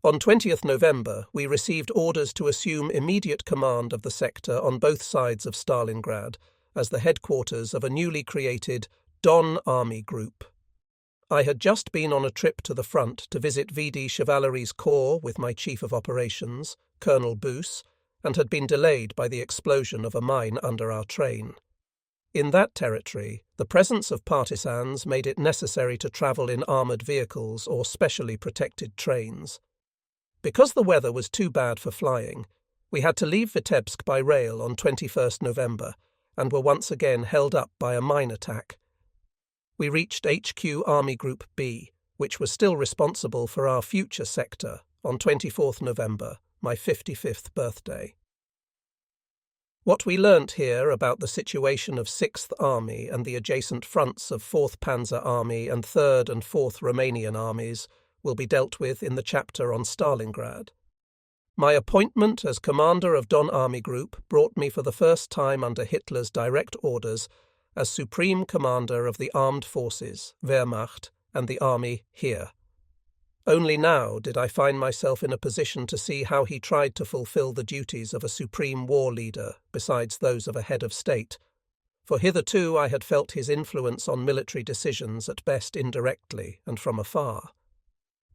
On 20th November, we received orders to assume immediate command of the sector on both sides of Stalingrad as the headquarters of a newly created Don Army Group. I had just been on a trip to the front to visit VD Chevalery's Corps with my Chief of Operations, Colonel Boos, and had been delayed by the explosion of a mine under our train. In that territory, the presence of partisans made it necessary to travel in armoured vehicles or specially protected trains. Because the weather was too bad for flying, we had to leave Vitebsk by rail on 21st November and were once again held up by a mine attack. We reached HQ Army Group B, which was still responsible for our future sector, on 24th November, my 55th birthday. What we learnt here about the situation of 6th Army and the adjacent fronts of 4th Panzer Army and 3rd and 4th Romanian Armies will be dealt with in the chapter on Stalingrad. My appointment as commander of Don Army Group brought me for the first time under Hitler's direct orders as Supreme Commander of the Armed Forces, Wehrmacht, and the Army here. Only now did I find myself in a position to see how he tried to fulfill the duties of a supreme war leader besides those of a head of state, for hitherto I had felt his influence on military decisions at best indirectly and from afar.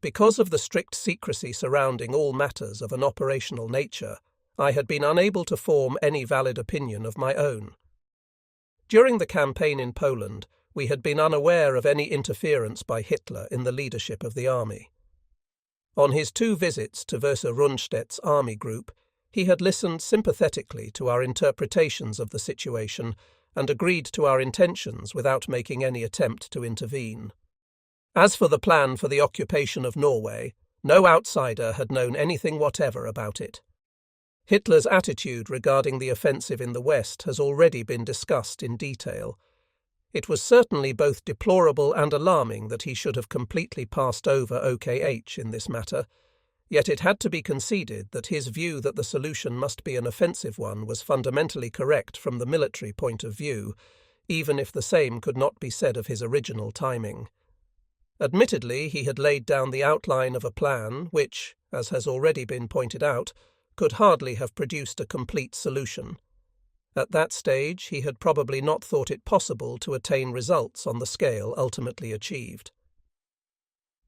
Because of the strict secrecy surrounding all matters of an operational nature, I had been unable to form any valid opinion of my own. During the campaign in Poland, we had been unaware of any interference by Hitler in the leadership of the army. On his 2 visits to Versa Rundstedt's army group, he had listened sympathetically to our interpretations of the situation and agreed to our intentions without making any attempt to intervene. As for the plan for the occupation of Norway, no outsider had known anything whatever about it. Hitler's attitude regarding the offensive in the West has already been discussed in detail. It was certainly both deplorable and alarming that he should have completely passed over OKH in this matter, yet it had to be conceded that his view that the solution must be an offensive one was fundamentally correct from the military point of view, even if the same could not be said of his original timing. Admittedly, he had laid down the outline of a plan which, as has already been pointed out, could hardly have produced a complete solution. At that stage, he had probably not thought it possible to attain results on the scale ultimately achieved.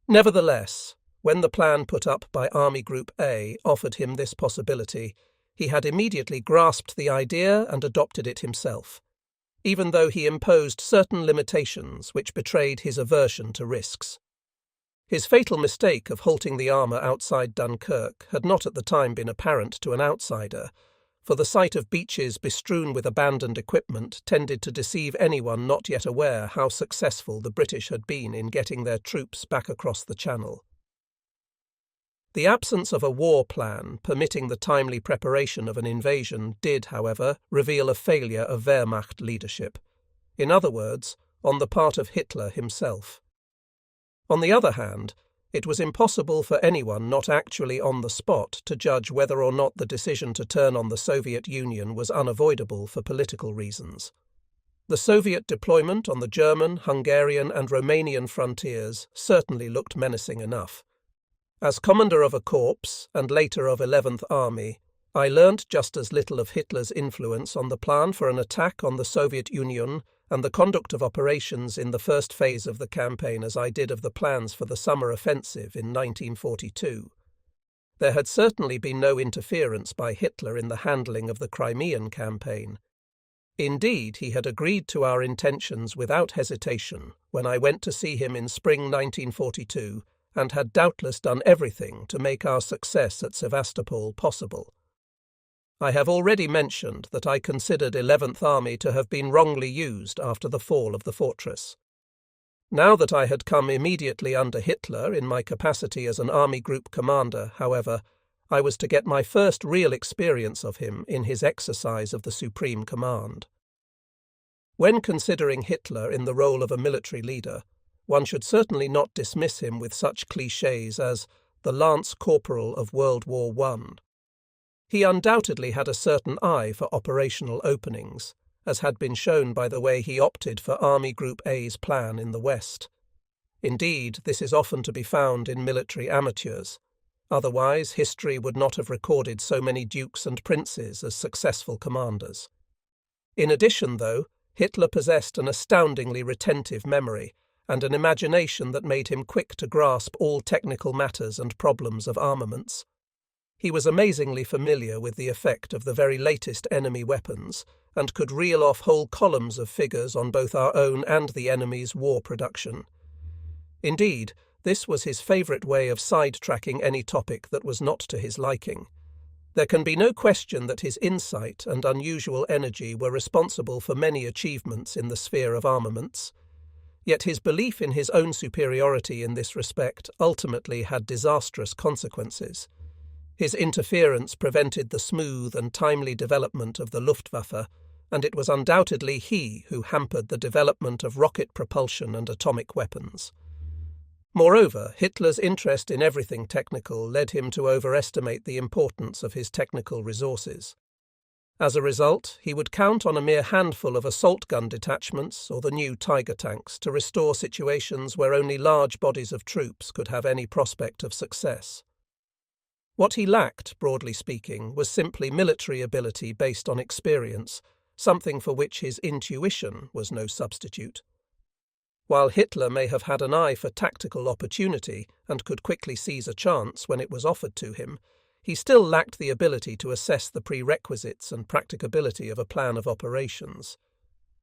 Nevertheless, when the plan put up by Army Group A offered him this possibility, he had immediately grasped the idea and adopted it himself, even though he imposed certain limitations which betrayed his aversion to risks. His fatal mistake of halting the armour outside Dunkirk had not at the time been apparent to an outsider, for the sight of beaches bestrewn with abandoned equipment tended to deceive anyone not yet aware how successful the British had been in getting their troops back across the Channel. The absence of a war plan permitting the timely preparation of an invasion did, however, reveal a failure of Wehrmacht leadership, in other words, on the part of Hitler himself. On the other hand, it was impossible for anyone not actually on the spot to judge whether or not the decision to turn on the Soviet Union was unavoidable for political reasons. The Soviet deployment on the German, Hungarian and Romanian frontiers certainly looked menacing enough. As commander of a corps, and later of 11th Army, I learnt just as little of Hitler's influence on the plan for an attack on the Soviet Union and the conduct of operations in the first phase of the campaign as I did of the plans for the summer offensive in 1942. There had certainly been no interference by Hitler in the handling of the Crimean campaign. Indeed, he had agreed to our intentions without hesitation when I went to see him in spring 1942, and had doubtless done everything to make our success at Sevastopol possible. I have already mentioned that I considered 11th Army to have been wrongly used after the fall of the fortress. Now that I had come immediately under Hitler in my capacity as an army group commander, however, I was to get my first real experience of him in his exercise of the supreme command. When considering Hitler in the role of a military leader, one should certainly not dismiss him with such clichés as the Lance Corporal of World War I. He undoubtedly had a certain eye for operational openings, as had been shown by the way he opted for Army Group A's plan in the West. Indeed, this is often to be found in military amateurs. Otherwise, history would not have recorded so many dukes and princes as successful commanders. In addition, though, Hitler possessed an astoundingly retentive memory and an imagination that made him quick to grasp all technical matters and problems of armaments. He was amazingly familiar with the effect of the very latest enemy weapons and could reel off whole columns of figures on both our own and the enemy's war production. Indeed, this was his favourite way of sidetracking any topic that was not to his liking. There can be no question that his insight and unusual energy were responsible for many achievements in the sphere of armaments. Yet his belief in his own superiority in this respect ultimately had disastrous consequences. His interference prevented the smooth and timely development of the Luftwaffe, and it was undoubtedly he who hampered the development of rocket propulsion and atomic weapons. Moreover, Hitler's interest in everything technical led him to overestimate the importance of his technical resources. As a result, he would count on a mere handful of assault gun detachments or the new Tiger tanks to restore situations where only large bodies of troops could have any prospect of success. What he lacked, broadly speaking, was simply military ability based on experience, something for which his intuition was no substitute. While Hitler may have had an eye for tactical opportunity and could quickly seize a chance when it was offered to him, he still lacked the ability to assess the prerequisites and practicability of a plan of operations.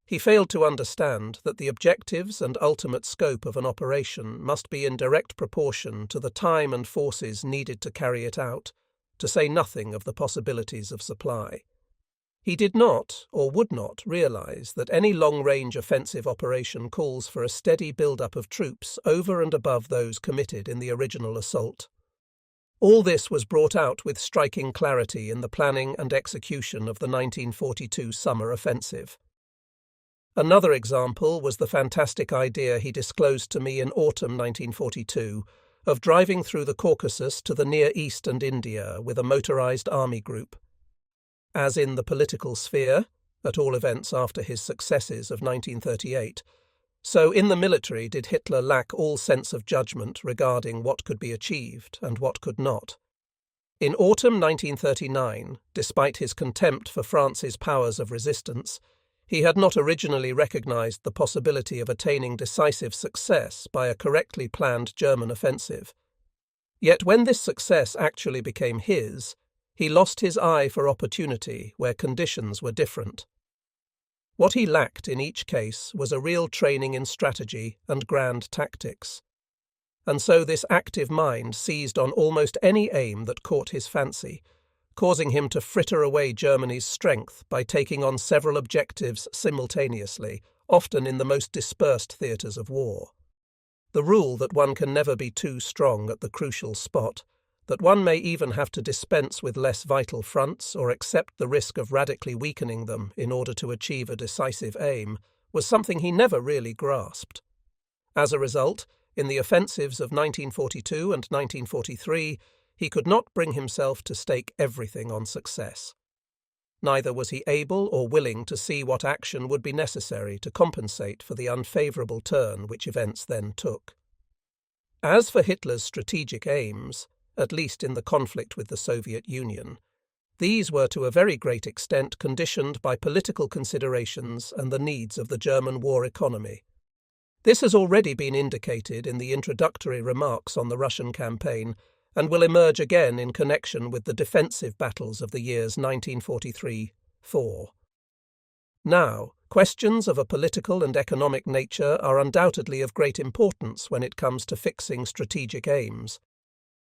He failed to understand that the objectives and ultimate scope of an operation must be in direct proportion to the time and forces needed to carry it out, to say nothing of the possibilities of supply. He did not, or would not, realize that any long-range offensive operation calls for a steady build-up of troops over and above those committed in the original assault. All this was brought out with striking clarity in the planning and execution of the 1942 summer offensive. Another example was the fantastic idea he disclosed to me in autumn 1942 of driving through the Caucasus to the Near East and India with a motorized army group. As in the political sphere, at all events after his successes of 1938, so in the military did Hitler lack all sense of judgment regarding what could be achieved and what could not. In autumn 1939, despite his contempt for France's powers of resistance, he had not originally recognized the possibility of attaining decisive success by a correctly planned German offensive. Yet when this success actually became his, he lost his eye for opportunity where conditions were different. What he lacked in each case was a real training in strategy and grand tactics. And so this active mind seized on almost any aim that caught his fancy, causing him to fritter away Germany's strength by taking on several objectives simultaneously, often in the most dispersed theatres of war. The rule that one can never be too strong at the crucial spot, that one may even have to dispense with less vital fronts or accept the risk of radically weakening them in order to achieve a decisive aim, was something he never really grasped. As a result, in the offensives of 1942 and 1943, he could not bring himself to stake everything on success. Neither was he able or willing to see what action would be necessary to compensate for the unfavourable turn which events then took. As for Hitler's strategic aims, at least in the conflict with the Soviet Union, these were to a very great extent conditioned by political considerations and the needs of the German war economy. This has already been indicated in the introductory remarks on the Russian campaign and will emerge again in connection with the defensive battles of the years 1943-4. Now, questions of a political and economic nature are undoubtedly of great importance when it comes to fixing strategic aims.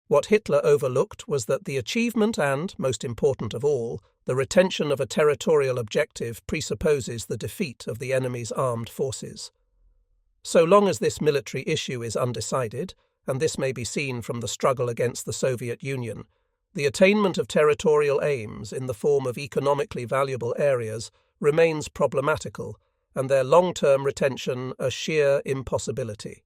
What Hitler overlooked was that the achievement and, most important of all, the retention of a territorial objective presupposes the defeat of the enemy's armed forces. So long as this military issue is undecided, and this may be seen from the struggle against the Soviet Union, the attainment of territorial aims in the form of economically valuable areas remains problematical, and their long-term retention a sheer impossibility.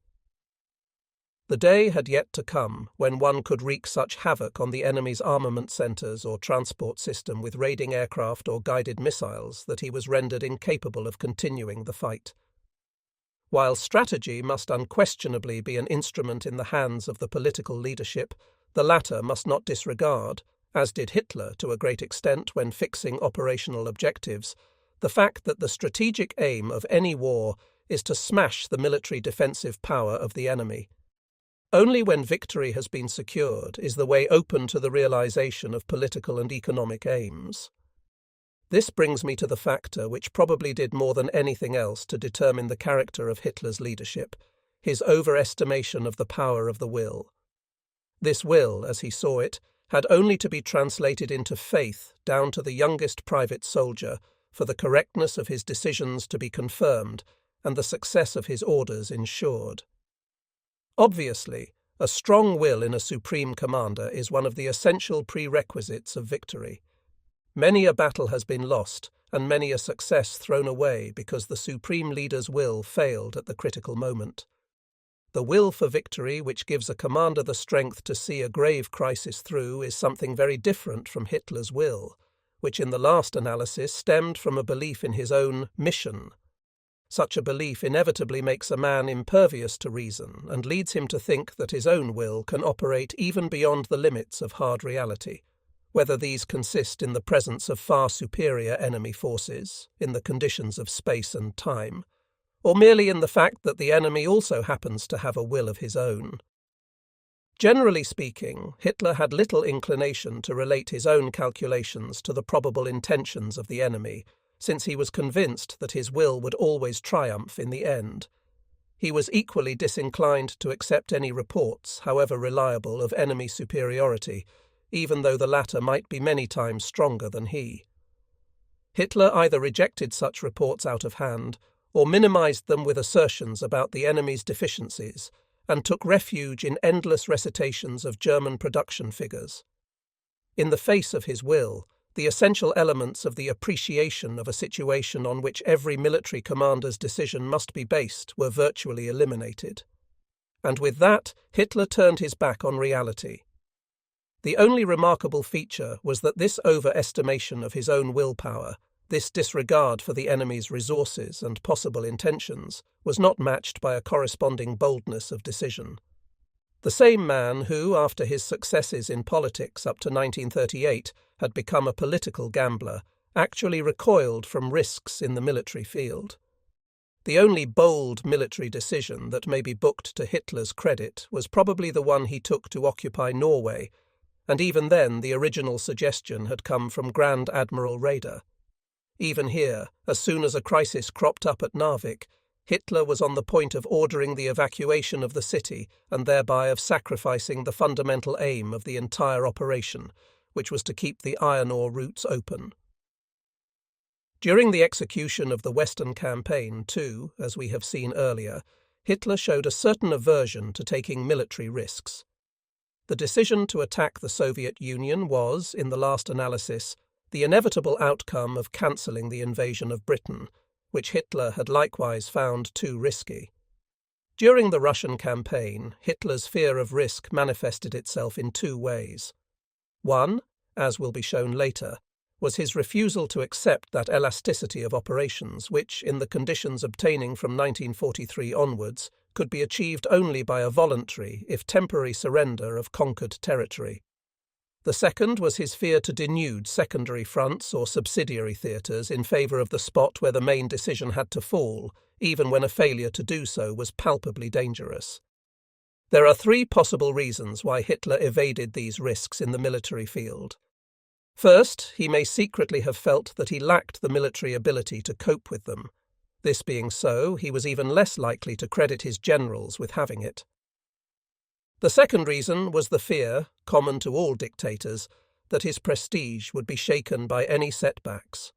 The day had yet to come when one could wreak such havoc on the enemy's armament centres or transport system with raiding aircraft or guided missiles that he was rendered incapable of continuing the fight. While strategy must unquestionably be an instrument in the hands of the political leadership, The latter must not disregard, as did Hitler to a great extent when fixing operational objectives, the fact that the strategic aim of any war is to smash the military defensive power of the enemy. Only when victory has been secured is the way open to the realization of political and economic aims. This brings me to the factor which probably did more than anything else to determine the character of Hitler's leadership, his overestimation of the power of the will. This will, as he saw it, had only to be translated into faith down to the youngest private soldier for the correctness of his decisions to be confirmed and the success of his orders ensured. Obviously, a strong will in a supreme commander is one of the essential prerequisites of victory. Many a battle has been lost and many a success thrown away because the supreme leader's will failed at the critical moment. The will for victory which gives a commander the strength to see a grave crisis through is something very different from Hitler's will, which in the last analysis stemmed from a belief in his own mission. Such a belief inevitably makes a man impervious to reason and leads him to think that his own will can operate even beyond the limits of hard reality, whether these consist in the presence of far superior enemy forces, in the conditions of space and time, or merely in the fact that the enemy also happens to have a will of his own. Generally speaking, Hitler had little inclination to relate his own calculations to the probable intentions of the enemy, since he was convinced that his will would always triumph in the end. He was equally disinclined to accept any reports, however reliable, of enemy superiority, even though the latter might be many times stronger than he. Hitler either rejected such reports out of hand, or minimized them with assertions about the enemy's deficiencies, and took refuge in endless recitations of German production figures. In the face of his will, the essential elements of the appreciation of a situation on which every military commander's decision must be based were virtually eliminated. And with that, Hitler turned his back on reality. The only remarkable feature was that this overestimation of his own willpower, this disregard for the enemy's resources and possible intentions, was not matched by a corresponding boldness of decision. The same man who, after his successes in politics up to 1938, had become a political gambler, actually recoiled from risks in the military field. The only bold military decision that may be booked to Hitler's credit was probably the one he took to occupy Norway, and even then the original suggestion had come from Grand Admiral Raeder. Even here, as soon as a crisis cropped up at Narvik, Hitler was on the point of ordering the evacuation of the city and thereby of sacrificing the fundamental aim of the entire operation, which was to keep the iron ore routes open. During the execution of the Western Campaign, too, as we have seen earlier, Hitler showed a certain aversion to taking military risks. The decision to attack the Soviet Union was, in the last analysis, the inevitable outcome of cancelling the invasion of Britain, which Hitler had likewise found too risky. During the Russian campaign, Hitler's fear of risk manifested itself in two ways. One, as will be shown later, was his refusal to accept that elasticity of operations which, in the conditions obtaining from 1943 onwards, could be achieved only by a voluntary, if temporary, surrender of conquered territory. The second was his fear to denude secondary fronts or subsidiary theatres in favour of the spot where the main decision had to fall, even when a failure to do so was palpably dangerous. There are three possible reasons why Hitler evaded these risks in the military field. First, he may secretly have felt that he lacked the military ability to cope with them. This being so, he was even less likely to credit his generals with having it. The second reason was the fear, common to all dictators, that his prestige would be shaken by any setbacks.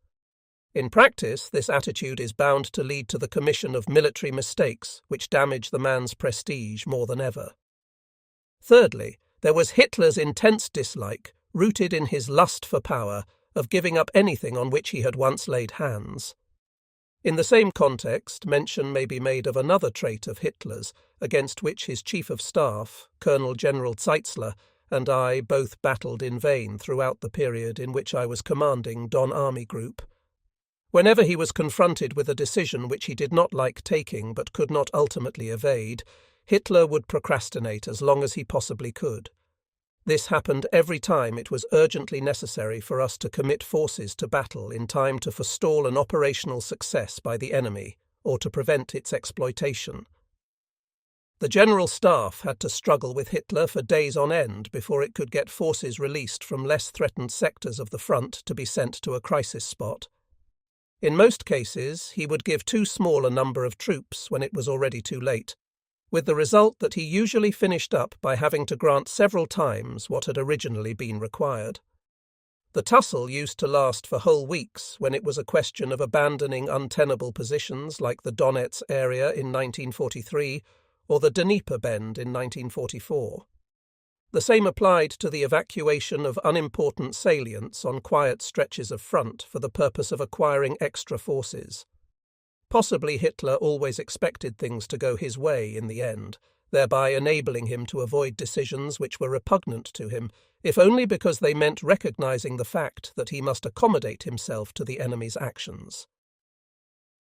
In practice, this attitude is bound to lead to the commission of military mistakes which damage the man's prestige more than ever. Thirdly, there was Hitler's intense dislike, rooted in his lust for power, of giving up anything on which he had once laid hands. In the same context, mention may be made of another trait of Hitler's, against which his Chief of Staff, Colonel General Zeitzler, and I both battled in vain throughout the period in which I was commanding Don Army Group. Whenever he was confronted with a decision which he did not like taking but could not ultimately evade, Hitler would procrastinate as long as he possibly could. This happened every time it was urgently necessary for us to commit forces to battle in time to forestall an operational success by the enemy or to prevent its exploitation. The General Staff had to struggle with Hitler for days on end before it could get forces released from less threatened sectors of the front to be sent to a crisis spot. In most cases, he would give too small a number of troops when it was already too late, with the result that he usually finished up by having to grant several times what had originally been required. The tussle used to last for whole weeks when it was a question of abandoning untenable positions like the Donetsk area in 1943 or the Dnieper Bend in 1944. The same applied to the evacuation of unimportant salients on quiet stretches of front for the purpose of acquiring extra forces. Possibly Hitler always expected things to go his way in the end, thereby enabling him to avoid decisions which were repugnant to him, if only because they meant recognizing the fact that he must accommodate himself to the enemy's actions.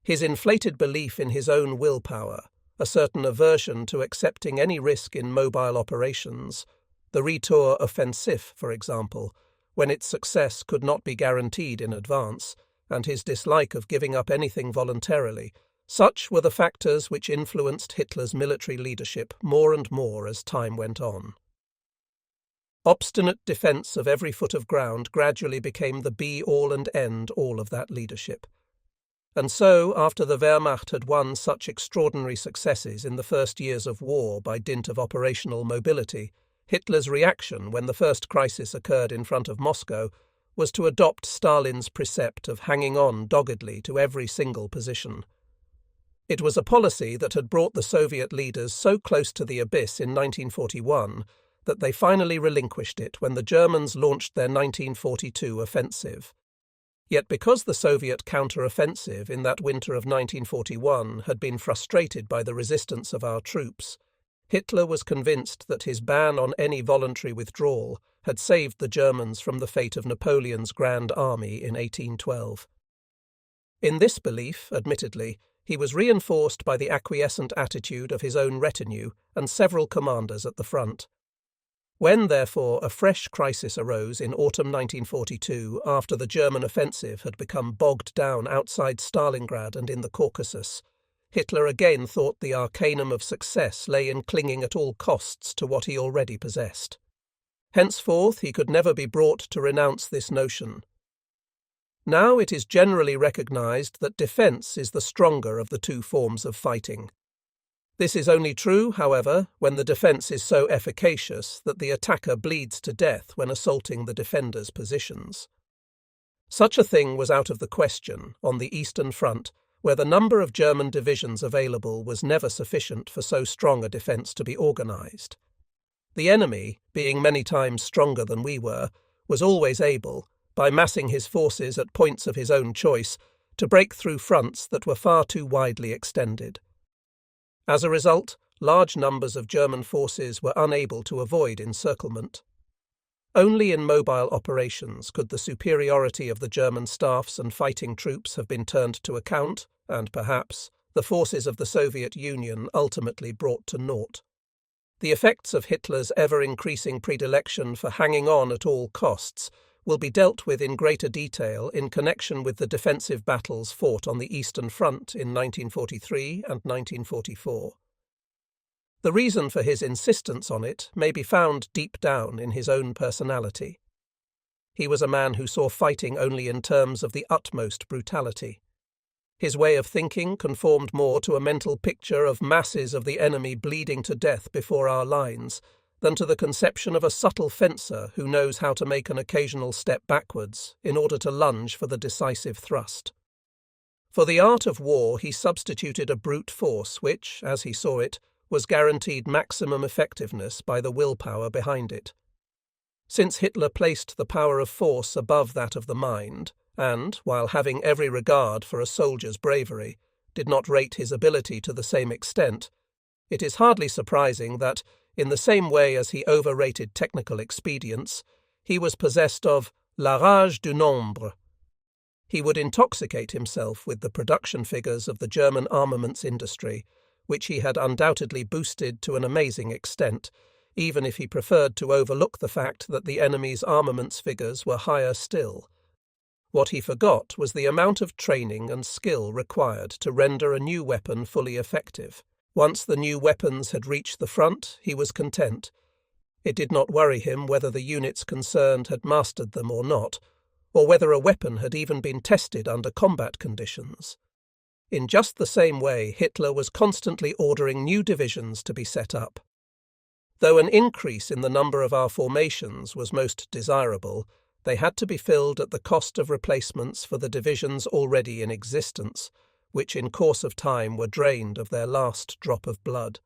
His inflated belief in his own willpower, a certain aversion to accepting any risk in mobile operations, the Retour offensive, for example, when its success could not be guaranteed in advance, and his dislike of giving up anything voluntarily, such were the factors which influenced Hitler's military leadership more and more as time went on. Obstinate defence of every foot of ground gradually became the be-all and end-all of that leadership. And so, after the Wehrmacht had won such extraordinary successes in the first years of war by dint of operational mobility, Hitler's reaction when the first crisis occurred in front of Moscow was to adopt Stalin's precept of hanging on doggedly to every single position. It was a policy that had brought the Soviet leaders so close to the abyss in 1941 that they finally relinquished it when the Germans launched their 1942 offensive. Yet because the Soviet counter-offensive in that winter of 1941 had been frustrated by the resistance of our troops, Hitler was convinced that his ban on any voluntary withdrawal had saved the Germans from the fate of Napoleon's Grand Army in 1812. In this belief, admittedly, he was reinforced by the acquiescent attitude of his own retinue and several commanders at the front. When, therefore, a fresh crisis arose in autumn 1942 after the German offensive had become bogged down outside Stalingrad and in the Caucasus, Hitler again thought the arcanum of success lay in clinging at all costs to what he already possessed. Henceforth he could never be brought to renounce this notion. Now it is generally recognized that defense is the stronger of the two forms of fighting. This is only true, however, when the defense is so efficacious that the attacker bleeds to death when assaulting the defender's positions. Such a thing was out of the question on the Eastern Front, where the number of German divisions available was never sufficient for so strong a defence to be organised. The enemy, being many times stronger than we were, was always able, by massing his forces at points of his own choice, to break through fronts that were far too widely extended. As a result, large numbers of German forces were unable to avoid encirclement. Only in mobile operations could the superiority of the German staffs and fighting troops have been turned to account, and perhaps the forces of the Soviet Union ultimately brought to naught. The effects of Hitler's ever-increasing predilection for hanging on at all costs will be dealt with in greater detail in connection with the defensive battles fought on the Eastern Front in 1943 and 1944. The reason for his insistence on it may be found deep down in his own personality. He was a man who saw fighting only in terms of the utmost brutality. His way of thinking conformed more to a mental picture of masses of the enemy bleeding to death before our lines than to the conception of a subtle fencer who knows how to make an occasional step backwards in order to lunge for the decisive thrust. For the art of war he substituted a brute force which, as he saw it, was guaranteed maximum effectiveness by the willpower behind it. Since Hitler placed the power of force above that of the mind, and, while having every regard for a soldier's bravery, did not rate his ability to the same extent, it is hardly surprising that, in the same way as he overrated technical expedients, he was possessed of la rage du nombre. He would intoxicate himself with the production figures of the German armaments industry, which he had undoubtedly boosted to an amazing extent, even if he preferred to overlook the fact that the enemy's armaments figures were higher still. What he forgot was the amount of training and skill required to render a new weapon fully effective. Once the new weapons had reached the front, he was content. It did not worry him whether the units concerned had mastered them or not, or whether a weapon had even been tested under combat conditions. In just the same way, Hitler was constantly ordering new divisions to be set up. Though an increase in the number of our formations was most desirable, they had to be filled at the cost of replacements for the divisions already in existence, which in course of time were drained of their last drop of blood.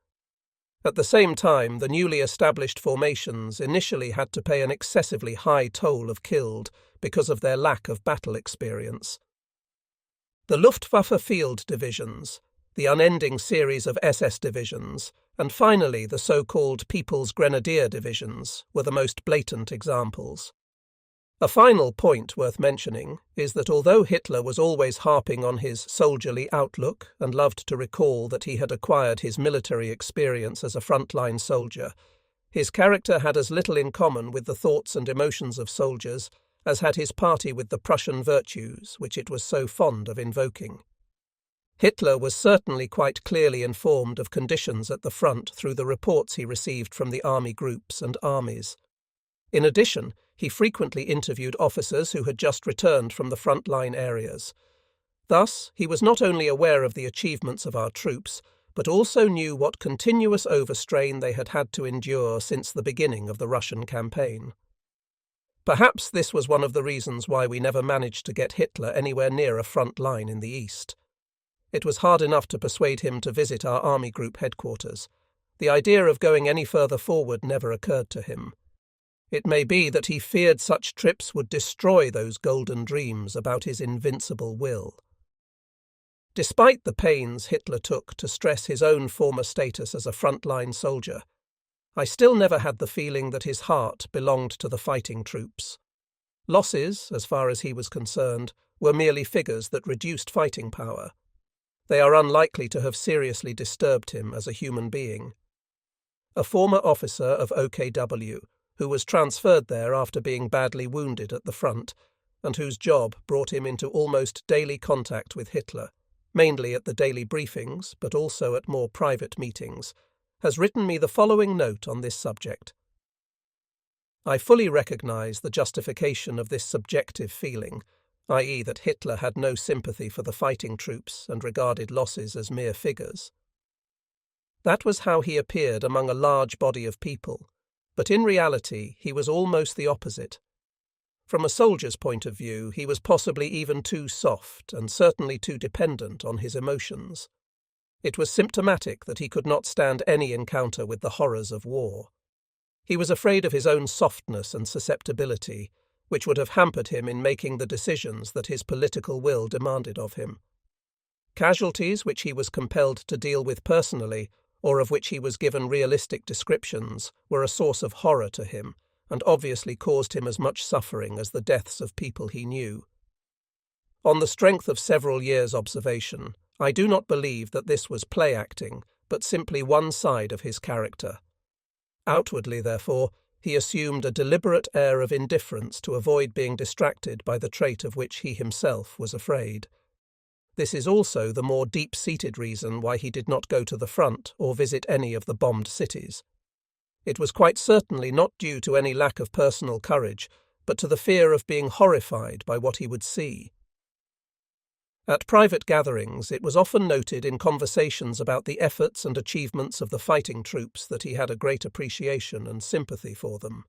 At the same time, the newly established formations initially had to pay an excessively high toll of killed because of their lack of battle experience. The Luftwaffe field divisions, the unending series of SS divisions, and finally the so-called People's Grenadier divisions were the most blatant examples. A final point worth mentioning is that although Hitler was always harping on his soldierly outlook and loved to recall that he had acquired his military experience as a frontline soldier, his character had as little in common with the thoughts and emotions of soldiers as had his party with the Prussian virtues which it was so fond of invoking. Hitler was certainly quite clearly informed of conditions at the front through the reports he received from the army groups and armies. In addition, he frequently interviewed officers who had just returned from the front-line areas. Thus, he was not only aware of the achievements of our troops, but also knew what continuous overstrain they had had to endure since the beginning of the Russian campaign. Perhaps this was one of the reasons why we never managed to get Hitler anywhere near a front line in the east. It was hard enough to persuade him to visit our army group headquarters. The idea of going any further forward never occurred to him. It may be that he feared such trips would destroy those golden dreams about his invincible will. Despite the pains Hitler took to stress his own former status as a frontline soldier, I still never had the feeling that his heart belonged to the fighting troops. Losses, as far as he was concerned, were merely figures that reduced fighting power. They are unlikely to have seriously disturbed him as a human being. A former officer of OKW, who was transferred there after being badly wounded at the front, and whose job brought him into almost daily contact with Hitler, mainly at the daily briefings, but also at more private meetings, has written me the following note on this subject. I fully recognize the justification of this subjective feeling, i.e. that Hitler had no sympathy for the fighting troops and regarded losses as mere figures. That was how he appeared among a large body of people, but in reality he was almost the opposite. From a soldier's point of view, he was possibly even too soft and certainly too dependent on his emotions. It was symptomatic that he could not stand any encounter with the horrors of war. He was afraid of his own softness and susceptibility, which would have hampered him in making the decisions that his political will demanded of him. Casualties which he was compelled to deal with personally, or of which he was given realistic descriptions, were a source of horror to him, and obviously caused him as much suffering as the deaths of people he knew. On the strength of several years' observation, I do not believe that this was play acting, but simply one side of his character. Outwardly, therefore, he assumed a deliberate air of indifference to avoid being distracted by the trait of which he himself was afraid. This is also the more deep-seated reason why he did not go to the front or visit any of the bombed cities. It was quite certainly not due to any lack of personal courage, but to the fear of being horrified by what he would see. At private gatherings, it was often noted in conversations about the efforts and achievements of the fighting troops that he had a great appreciation and sympathy for them.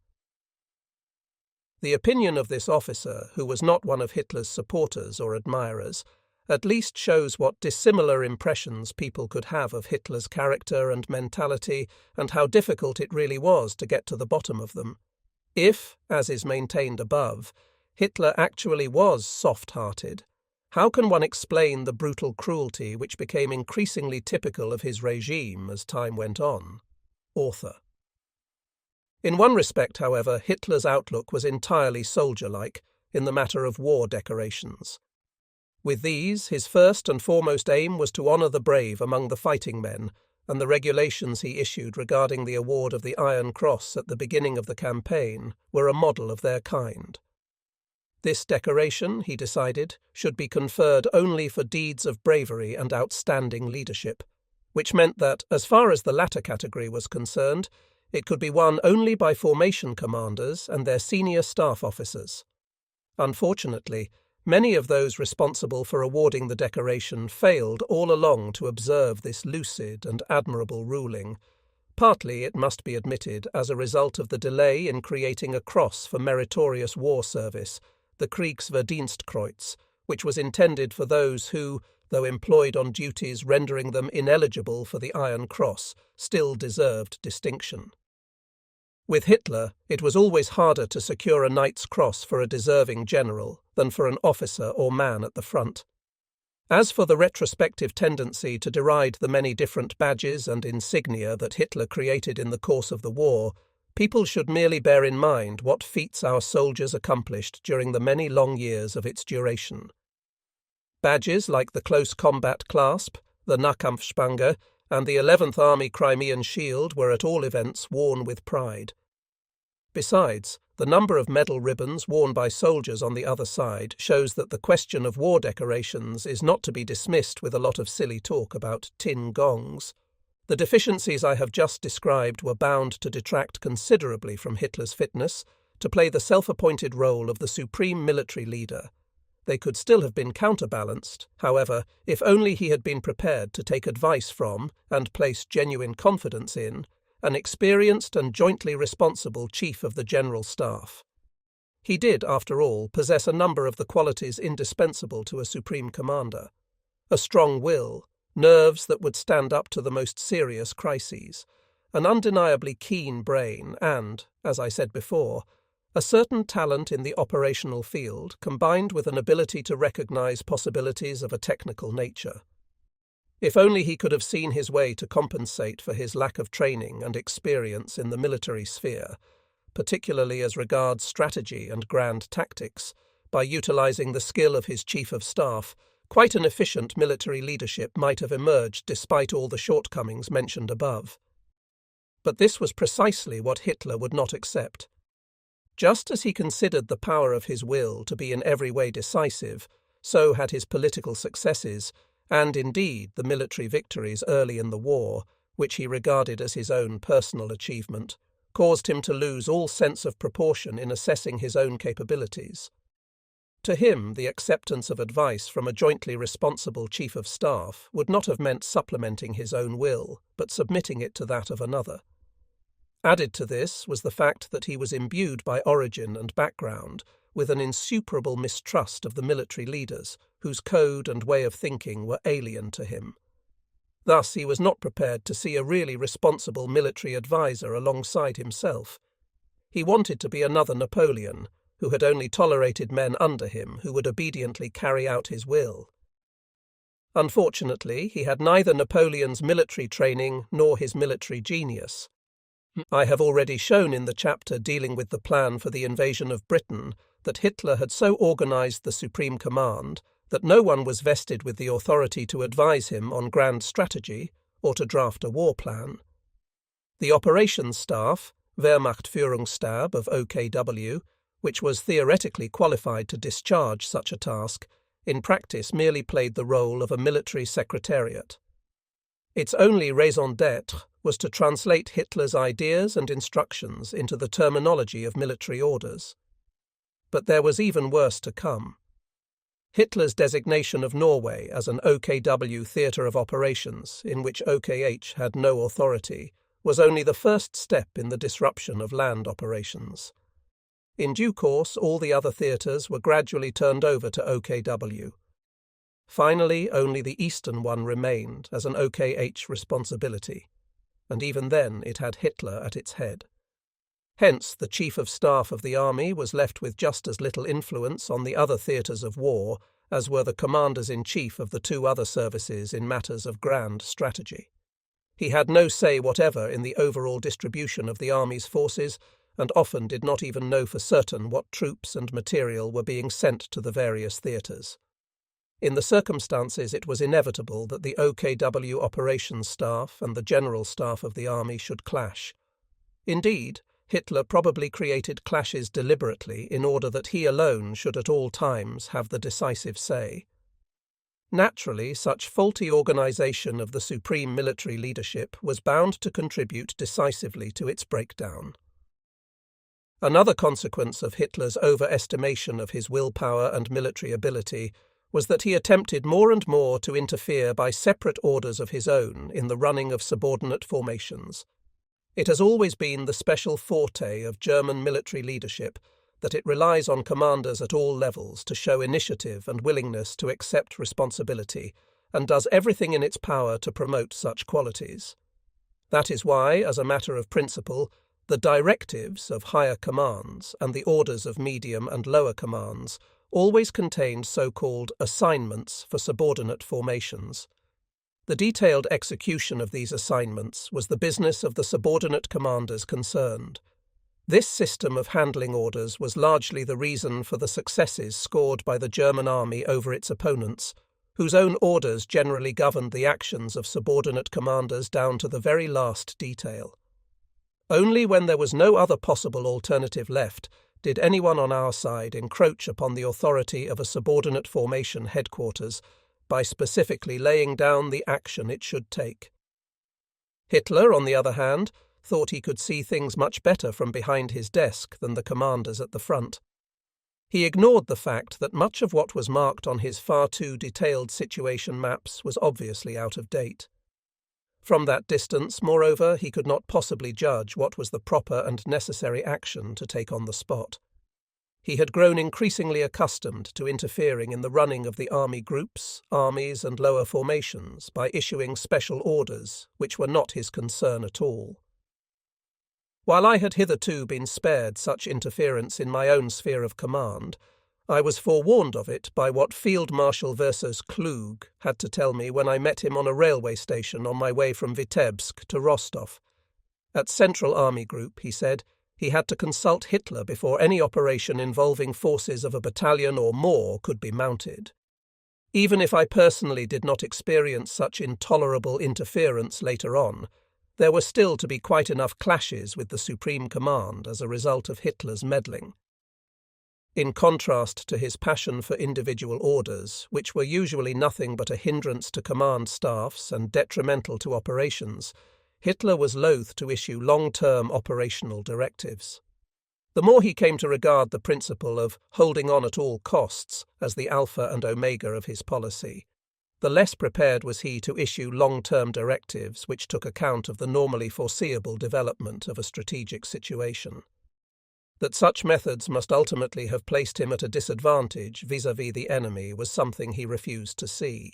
The opinion of this officer, who was not one of Hitler's supporters or admirers, at least shows what dissimilar impressions people could have of Hitler's character and mentality, and how difficult it really was to get to the bottom of them. If, as is maintained above, Hitler actually was soft-hearted, how can one explain the brutal cruelty which became increasingly typical of his regime as time went on? Author. In one respect, however, Hitler's outlook was entirely soldier-like in the matter of war decorations. With these, his first and foremost aim was to honour the brave among the fighting men, and the regulations he issued regarding the award of the Iron Cross at the beginning of the campaign were a model of their kind. This decoration, he decided, should be conferred only for deeds of bravery and outstanding leadership, which meant that, as far as the latter category was concerned, it could be won only by formation commanders and their senior staff officers. Unfortunately, many of those responsible for awarding the decoration failed all along to observe this lucid and admirable ruling, partly, it must be admitted, as a result of the delay in creating a cross for meritorious war service, the Kriegsverdienstkreuz, which was intended for those who, though employed on duties rendering them ineligible for the Iron Cross, still deserved distinction. With Hitler, it was always harder to secure a Knight's Cross for a deserving general than for an officer or man at the front. As for the retrospective tendency to deride the many different badges and insignia that Hitler created in the course of the war, people should merely bear in mind what feats our soldiers accomplished during the many long years of its duration. Badges like the Close Combat Clasp, the Nahkampfspange, and the 11th Army Crimean Shield were at all events worn with pride. Besides, the number of medal ribbons worn by soldiers on the other side shows that the question of war decorations is not to be dismissed with a lot of silly talk about tin gongs. The deficiencies I have just described were bound to detract considerably from Hitler's fitness to play the self-appointed role of the supreme military leader. They could still have been counterbalanced, however, if only he had been prepared to take advice from, and place genuine confidence in, an experienced and jointly responsible Chief of the General Staff. He did, after all, possess a number of the qualities indispensable to a supreme commander: a strong will, nerves that would stand up to the most serious crises, an undeniably keen brain and, as I said before, a certain talent in the operational field combined with an ability to recognize possibilities of a technical nature. If only he could have seen his way to compensate for his lack of training and experience in the military sphere, particularly as regards strategy and grand tactics, by utilizing the skill of his chief of staff, quite an efficient military leadership might have emerged despite all the shortcomings mentioned above. But this was precisely what Hitler would not accept. Just as he considered the power of his will to be in every way decisive, so had his political successes, and indeed the military victories early in the war, which he regarded as his own personal achievement, caused him to lose all sense of proportion in assessing his own capabilities. To him, the acceptance of advice from a jointly responsible chief of staff would not have meant supplementing his own will, but submitting it to that of another. Added to this was the fact that he was imbued by origin and background with an insuperable mistrust of the military leaders, whose code and way of thinking were alien to him. Thus he was not prepared to see a really responsible military adviser alongside himself. He wanted to be another Napoleon, who had only tolerated men under him who would obediently carry out his will. Unfortunately, he had neither Napoleon's military training nor his military genius. I have already shown in the chapter dealing with the plan for the invasion of Britain that Hitler had so organized the Supreme Command that no one was vested with the authority to advise him on grand strategy or to draft a war plan. The operations staff, Wehrmachtführungsstab of OKW, which was theoretically qualified to discharge such a task, in practice merely played the role of a military secretariat. Its only raison d'être was to translate Hitler's ideas and instructions into the terminology of military orders. But there was even worse to come. Hitler's designation of Norway as an OKW theatre of operations, in which OKH had no authority, was only the first step in the disruption of land operations. In due course, all the other theatres were gradually turned over to OKW. Finally, only the eastern one remained as an OKH responsibility, and even then it had Hitler at its head. Hence, the Chief of Staff of the army was left with just as little influence on the other theatres of war as were the commanders-in-chief of the two other services in matters of grand strategy. He had no say whatever in the overall distribution of the army's forces, and often did not even know for certain what troops and material were being sent to the various theatres. In the circumstances, it was inevitable that the OKW operations staff and the general staff of the army should clash. Indeed, Hitler probably created clashes deliberately in order that he alone should at all times have the decisive say. Naturally, such faulty organization of the supreme military leadership was bound to contribute decisively to its breakdown. Another consequence of Hitler's overestimation of his willpower and military ability was that he attempted more and more to interfere by separate orders of his own in the running of subordinate formations. It has always been the special forte of German military leadership that it relies on commanders at all levels to show initiative and willingness to accept responsibility, and does everything in its power to promote such qualities. That is why, as a matter of principle, the directives of higher commands and the orders of medium and lower commands always contained so-called assignments for subordinate formations. The detailed execution of these assignments was the business of the subordinate commanders concerned. This system of handling orders was largely the reason for the successes scored by the German army over its opponents, whose own orders generally governed the actions of subordinate commanders down to the very last detail. Only when there was no other possible alternative left did anyone on our side encroach upon the authority of a subordinate formation headquarters by specifically laying down the action it should take. Hitler, on the other hand, thought he could see things much better from behind his desk than the commanders at the front. He ignored the fact that much of what was marked on his far too detailed situation maps was obviously out of date. From that distance, moreover, he could not possibly judge what was the proper and necessary action to take on the spot. He had grown increasingly accustomed to interfering in the running of the army groups, armies, and lower formations by issuing special orders, which were not his concern at all. While I had hitherto been spared such interference in my own sphere of command, I was forewarned of it by what Field Marshal Versus Klug had to tell me when I met him on a railway station on my way from Vitebsk to Rostov. At Central Army Group, he said, he had to consult Hitler before any operation involving forces of a battalion or more could be mounted. Even if I personally did not experience such intolerable interference later on, there were still to be quite enough clashes with the Supreme Command as a result of Hitler's meddling. In contrast to his passion for individual orders, which were usually nothing but a hindrance to command staffs and detrimental to operations, Hitler was loath to issue long-term operational directives. The more he came to regard the principle of holding on at all costs as the alpha and omega of his policy, the less prepared was he to issue long-term directives which took account of the normally foreseeable development of a strategic situation. That such methods must ultimately have placed him at a disadvantage vis-à-vis the enemy was something he refused to see.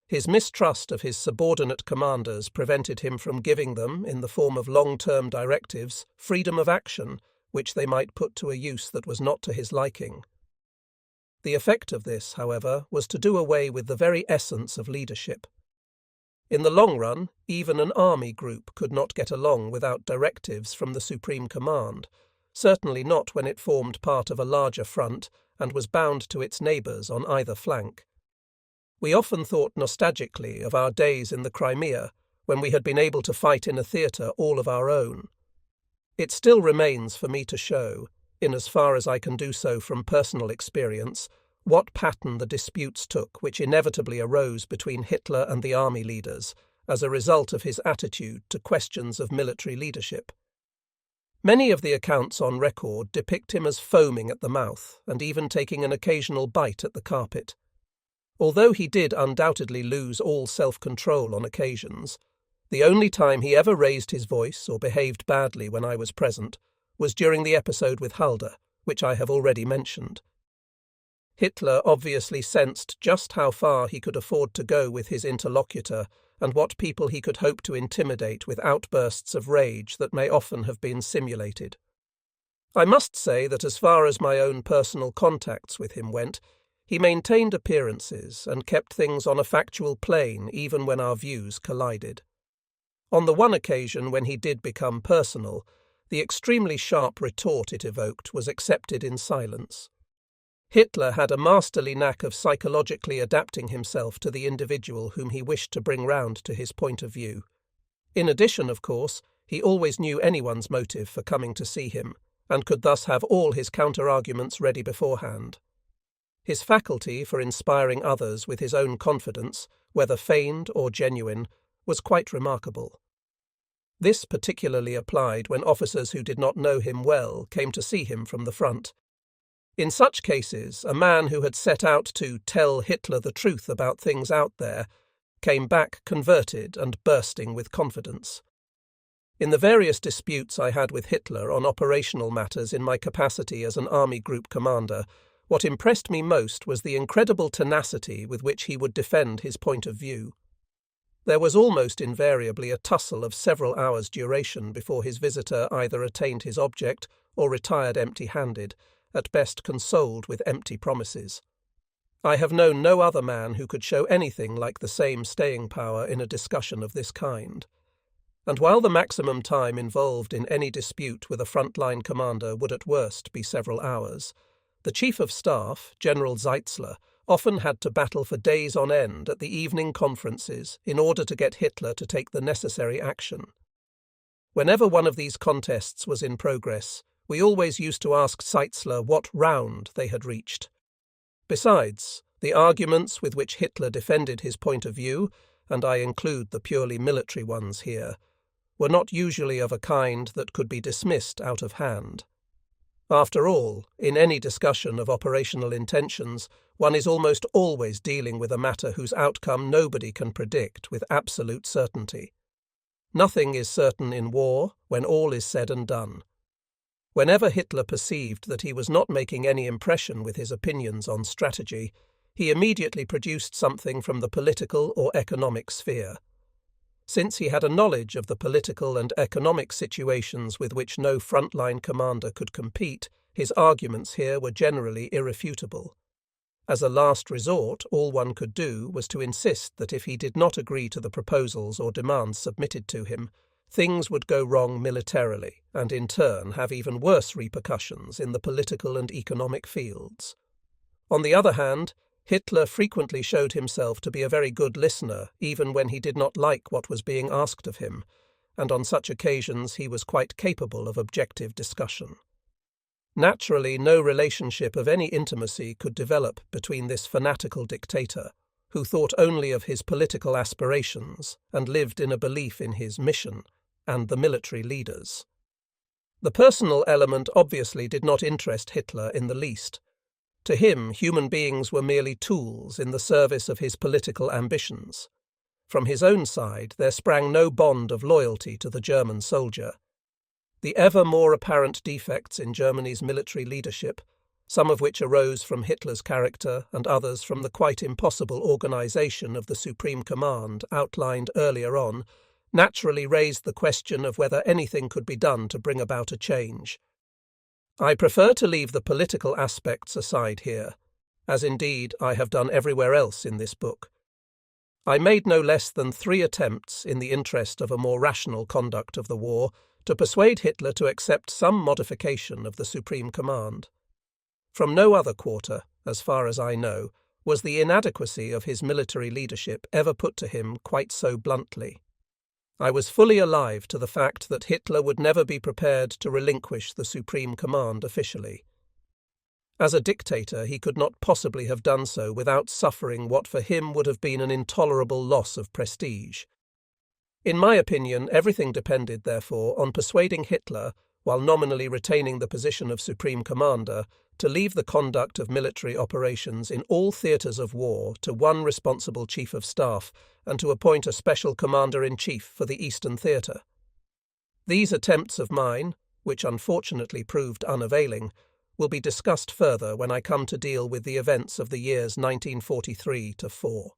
His mistrust of his subordinate commanders prevented him from giving them, in the form of long-term directives, freedom of action, which they might put to a use that was not to his liking. The effect of this, however, was to do away with the very essence of leadership. In the long run, even an army group could not get along without directives from the Supreme Command, certainly not when it formed part of a larger front and was bound to its neighbours on either flank. We often thought nostalgically of our days in the Crimea, when we had been able to fight in a theatre all of our own. It still remains for me to show, in as far as I can do so from personal experience, what pattern the disputes took which inevitably arose between Hitler and the army leaders as a result of his attitude to questions of military leadership. Many of the accounts on record depict him as foaming at the mouth and even taking an occasional bite at the carpet. Although he did undoubtedly lose all self-control on occasions, the only time he ever raised his voice or behaved badly when I was present was during the episode with Halder, which I have already mentioned. Hitler obviously sensed just how far he could afford to go with his interlocutor and what people he could hope to intimidate with outbursts of rage that may often have been simulated. I must say that as far as my own personal contacts with him went, he maintained appearances and kept things on a factual plane even when our views collided. On the one occasion when he did become personal, the extremely sharp retort it evoked was accepted in silence. Hitler had a masterly knack of psychologically adapting himself to the individual whom he wished to bring round to his point of view. In addition, of course, he always knew anyone's motive for coming to see him, and could thus have all his counter-arguments ready beforehand. His faculty for inspiring others with his own confidence, whether feigned or genuine, was quite remarkable. This particularly applied when officers who did not know him well came to see him from the front. In such cases, a man who had set out to tell Hitler the truth about things out there came back converted and bursting with confidence. In the various disputes I had with Hitler on operational matters in my capacity as an army group commander, what impressed me most was the incredible tenacity with which he would defend his point of view. There was almost invariably a tussle of several hours' duration before his visitor either attained his object or retired empty-handed, at best consoled with empty promises. I have known no other man who could show anything like the same staying power in a discussion of this kind. And while the maximum time involved in any dispute with a front-line commander would at worst be several hours, the Chief of Staff, General Zeitzler, often had to battle for days on end at the evening conferences in order to get Hitler to take the necessary action. Whenever one of these contests was in progress, we always used to ask Zeitzler what round they had reached. Besides, the arguments with which Hitler defended his point of view, and I include the purely military ones here, were not usually of a kind that could be dismissed out of hand. After all, in any discussion of operational intentions, one is almost always dealing with a matter whose outcome nobody can predict with absolute certainty. Nothing is certain in war when all is said and done. Whenever Hitler perceived that he was not making any impression with his opinions on strategy, he immediately produced something from the political or economic sphere. Since he had a knowledge of the political and economic situations with which no frontline commander could compete, his arguments here were generally irrefutable. As a last resort, all one could do was to insist that if he did not agree to the proposals or demands submitted to him, things would go wrong militarily and in turn have even worse repercussions in the political and economic fields. On the other hand, Hitler frequently showed himself to be a very good listener even when he did not like what was being asked of him, and on such occasions he was quite capable of objective discussion. Naturally, no relationship of any intimacy could develop between this fanatical dictator, who thought only of his political aspirations and lived in a belief in his mission, and the military leaders. The personal element obviously did not interest Hitler in the least. To him, human beings were merely tools in the service of his political ambitions. From his own side, there sprang no bond of loyalty to the German soldier. The ever more apparent defects in Germany's military leadership, some of which arose from Hitler's character and others from the quite impossible organization of the Supreme Command outlined earlier on, naturally raised the question of whether anything could be done to bring about a change. I prefer to leave the political aspects aside here, as indeed I have done everywhere else in this book. I made no less than 3 attempts, in the interest of a more rational conduct of the war, to persuade Hitler to accept some modification of the Supreme Command. From no other quarter, as far as I know, was the inadequacy of his military leadership ever put to him quite so bluntly. I was fully alive to the fact that Hitler would never be prepared to relinquish the Supreme Command officially. As a dictator, he could not possibly have done so without suffering what for him would have been an intolerable loss of prestige. In my opinion, everything depended, therefore, on persuading Hitler, while nominally retaining the position of Supreme Commander, to leave the conduct of military operations in all theatres of war to one responsible Chief of Staff and to appoint a special Commander-in-Chief for the Eastern Theatre. These attempts of mine, which unfortunately proved unavailing, will be discussed further when I come to deal with the events of the years 1943–4.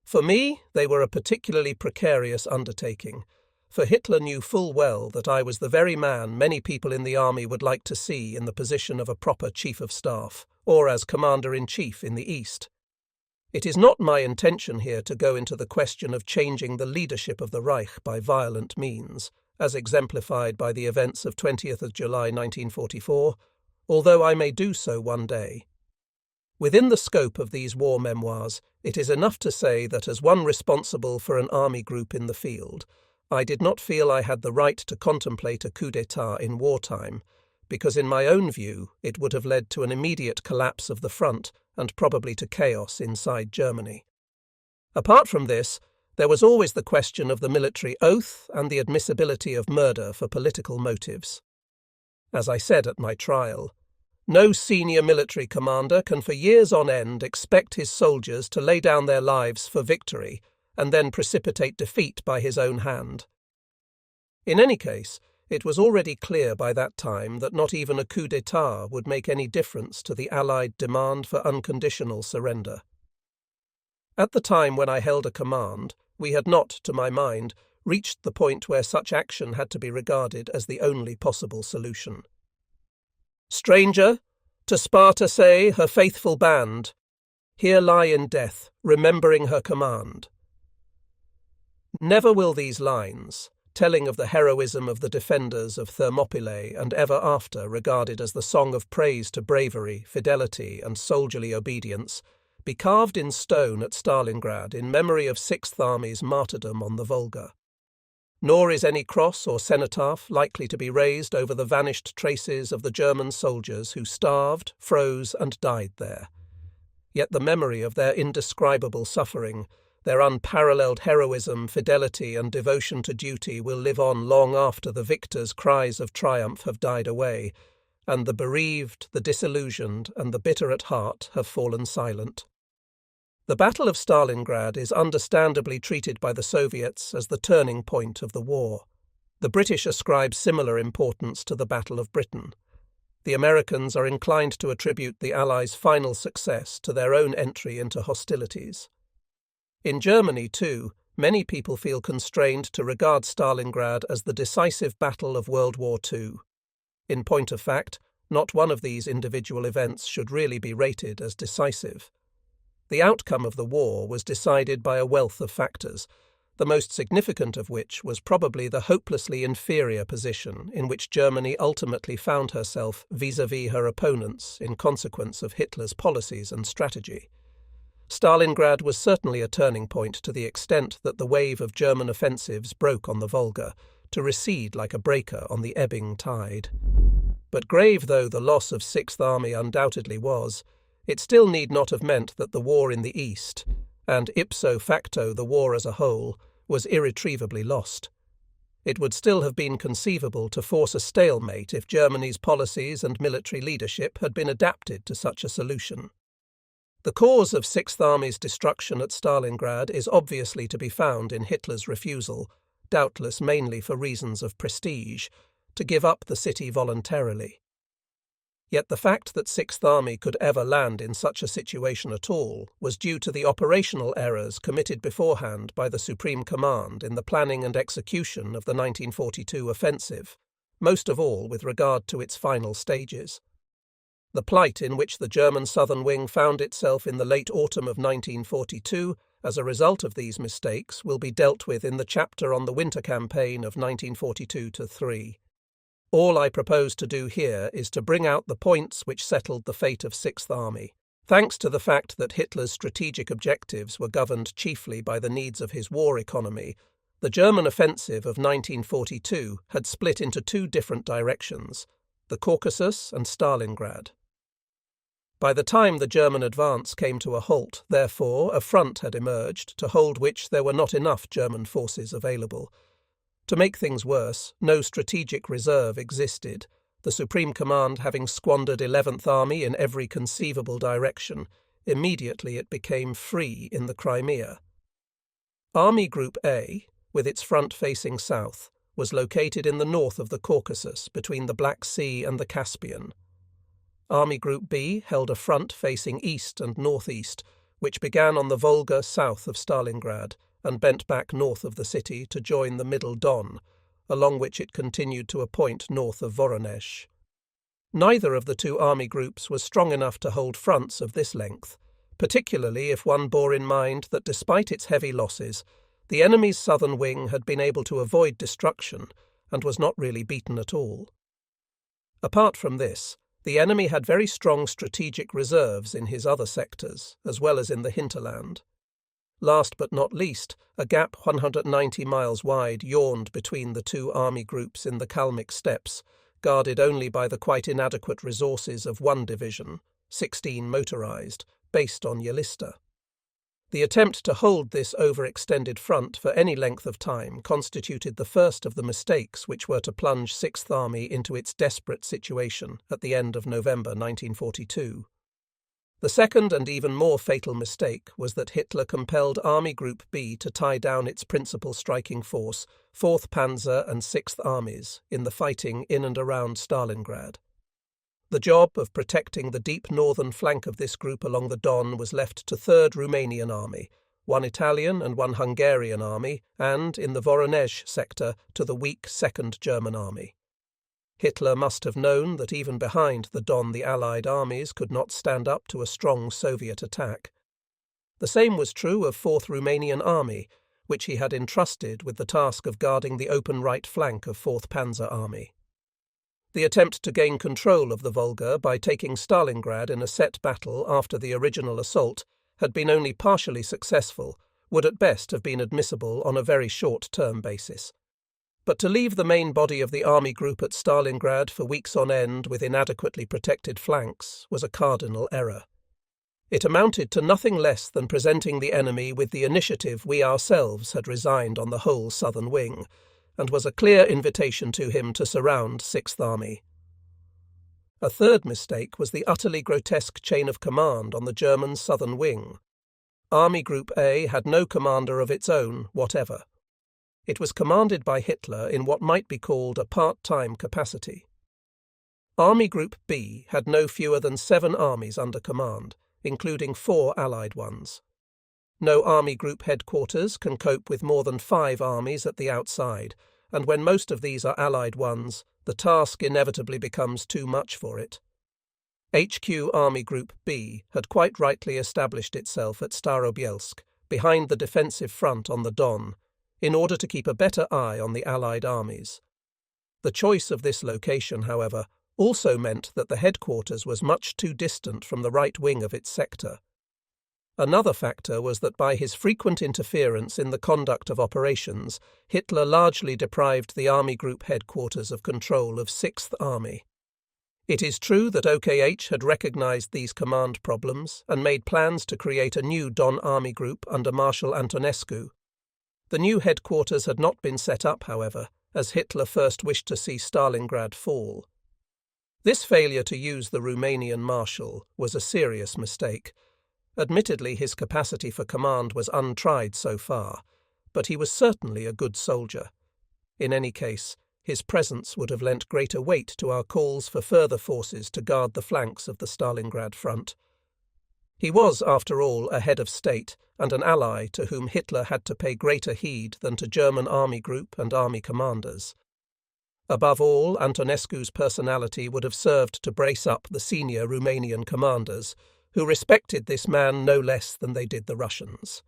For me, they were a particularly precarious undertaking, for Hitler knew full well that I was the very man many people in the army would like to see in the position of a proper Chief of Staff, or as Commander-in-Chief in the East. It is not my intention here to go into the question of changing the leadership of the Reich by violent means, as exemplified by the events of 20th of July 1944, although I may do so one day. Within the scope of these war memoirs, it is enough to say that as one responsible for an army group in the field, I did not feel I had the right to contemplate a coup d'état in wartime, because in my own view it would have led to an immediate collapse of the front and probably to chaos inside Germany. Apart from this, there was always the question of the military oath and the admissibility of murder for political motives. As I said at my trial, no senior military commander can for years on end expect his soldiers to lay down their lives for victory and then precipitate defeat by his own hand. In any case, it was already clear by that time that not even a coup d'état would make any difference to the Allied demand for unconditional surrender. At the time when I held a command, we had not, to my mind, reached the point where such action had to be regarded as the only possible solution. Stranger, to Sparta say, her faithful band, here lie in death, remembering her command. Never will these lines, telling of the heroism of the defenders of Thermopylae and ever after regarded as the song of praise to bravery, fidelity, and soldierly obedience, be carved in stone at Stalingrad in memory of Sixth Army's martyrdom on the Volga. Nor is any cross or cenotaph likely to be raised over the vanished traces of the German soldiers who starved, froze, and died there. Yet the memory of their indescribable suffering, their unparalleled heroism, fidelity, and devotion to duty will live on long after the victors' cries of triumph have died away, and the bereaved, the disillusioned, and the bitter at heart have fallen silent. The Battle of Stalingrad is understandably treated by the Soviets as the turning point of the war. The British ascribe similar importance to the Battle of Britain. The Americans are inclined to attribute the Allies' final success to their own entry into hostilities. In Germany, too, many people feel constrained to regard Stalingrad as the decisive battle of World War II. In point of fact, not one of these individual events should really be rated as decisive. The outcome of the war was decided by a wealth of factors, the most significant of which was probably the hopelessly inferior position in which Germany ultimately found herself vis-à-vis her opponents in consequence of Hitler's policies and strategy. Stalingrad was certainly a turning point to the extent that the wave of German offensives broke on the Volga, to recede like a breaker on the ebbing tide. But grave though the loss of Sixth Army undoubtedly was, it still need not have meant that the war in the East, and ipso facto the war as a whole, was irretrievably lost. It would still have been conceivable to force a stalemate if Germany's policies and military leadership had been adapted to such a solution. The cause of Sixth Army's destruction at Stalingrad is obviously to be found in Hitler's refusal, doubtless mainly for reasons of prestige, to give up the city voluntarily. Yet the fact that Sixth Army could ever land in such a situation at all was due to the operational errors committed beforehand by the Supreme Command in the planning and execution of the 1942 offensive, most of all with regard to its final stages. The plight in which the German southern wing found itself in the late autumn of 1942 as a result of these mistakes will be dealt with in the chapter on the winter campaign of 1942-3. All I propose to do here is to bring out the points which settled the fate of Sixth Army. Thanks to the fact that Hitler's strategic objectives were governed chiefly by the needs of his war economy, the German offensive of 1942 had split into two different directions, the Caucasus and Stalingrad. By the time the German advance came to a halt, therefore, a front had emerged, to hold which there were not enough German forces available. To make things worse, no strategic reserve existed, the Supreme Command having squandered 11th Army in every conceivable direction. Immediately it became free in the Crimea. Army Group A, with its front facing south, was located in the north of the Caucasus between the Black Sea and the Caspian. Army Group B held a front facing east and northeast, which began on the Volga south of Stalingrad and bent back north of the city to join the Middle Don, along which it continued to a point north of Voronezh. Neither of the two army groups was strong enough to hold fronts of this length, particularly if one bore in mind that despite its heavy losses, the enemy's southern wing had been able to avoid destruction and was not really beaten at all. Apart from this, The enemy had very strong strategic reserves in his other sectors, as well as in the hinterland. Last but not least, a gap 190 miles wide yawned between the two army groups in the Kalmyk steppes, guarded only by the quite inadequate resources of one division, 16 motorized, based on Yelista. The attempt to hold this overextended front for any length of time constituted the first of the mistakes which were to plunge Sixth Army into its desperate situation at the end of November 1942. The second and even more fatal mistake was that Hitler compelled Army Group B to tie down its principal striking force, 4th Panzer and 6th Armies, in the fighting in and around Stalingrad. The job of protecting the deep northern flank of this group along the Don was left to 3rd Romanian Army, one Italian and one Hungarian army, and, in the Voronezh sector, to the weak 2nd German Army. Hitler must have known that even behind the Don the Allied armies could not stand up to a strong Soviet attack. The same was true of 4th Romanian Army, which he had entrusted with the task of guarding the open right flank of 4th Panzer Army. The attempt to gain control of the Volga by taking Stalingrad in a set battle after the original assault had been only partially successful, would at best have been admissible on a very short-term basis. But to leave the main body of the army group at Stalingrad for weeks on end with inadequately protected flanks was a cardinal error. It amounted to nothing less than presenting the enemy with the initiative we ourselves had resigned on the whole southern wing, and was a clear invitation to him to surround Sixth Army. A third mistake was the utterly grotesque chain of command on the German southern wing. Army Group A had no commander of its own whatever. It was commanded by Hitler in what might be called a part-time capacity. Army Group B had no fewer than 7 armies under command, including 4 Allied ones. No army group headquarters can cope with more than 5 armies at the outside, and when most of these are Allied ones, the task inevitably becomes too much for it. HQ Army Group B had quite rightly established itself at Starobielsk, behind the defensive front on the Don, in order to keep a better eye on the Allied armies. The choice of this location, however, also meant that the headquarters was much too distant from the right wing of its sector. Another factor was that by his frequent interference in the conduct of operations, Hitler largely deprived the Army Group headquarters of control of 6th Army. It is true that OKH had recognized these command problems and made plans to create a new Don Army Group under Marshal Antonescu. The new headquarters had not been set up, however, as Hitler first wished to see Stalingrad fall. This failure to use the Romanian marshal was a serious mistake. Admittedly, his capacity for command was untried so far, but he was certainly a good soldier. In any case, his presence would have lent greater weight to our calls for further forces to guard the flanks of the Stalingrad front. He was, after all, a head of state and an ally to whom Hitler had to pay greater heed than to German army group and army commanders. Above all, Antonescu's personality would have served to brace up the senior Romanian commanders, who respected this man no less than they did the Russians.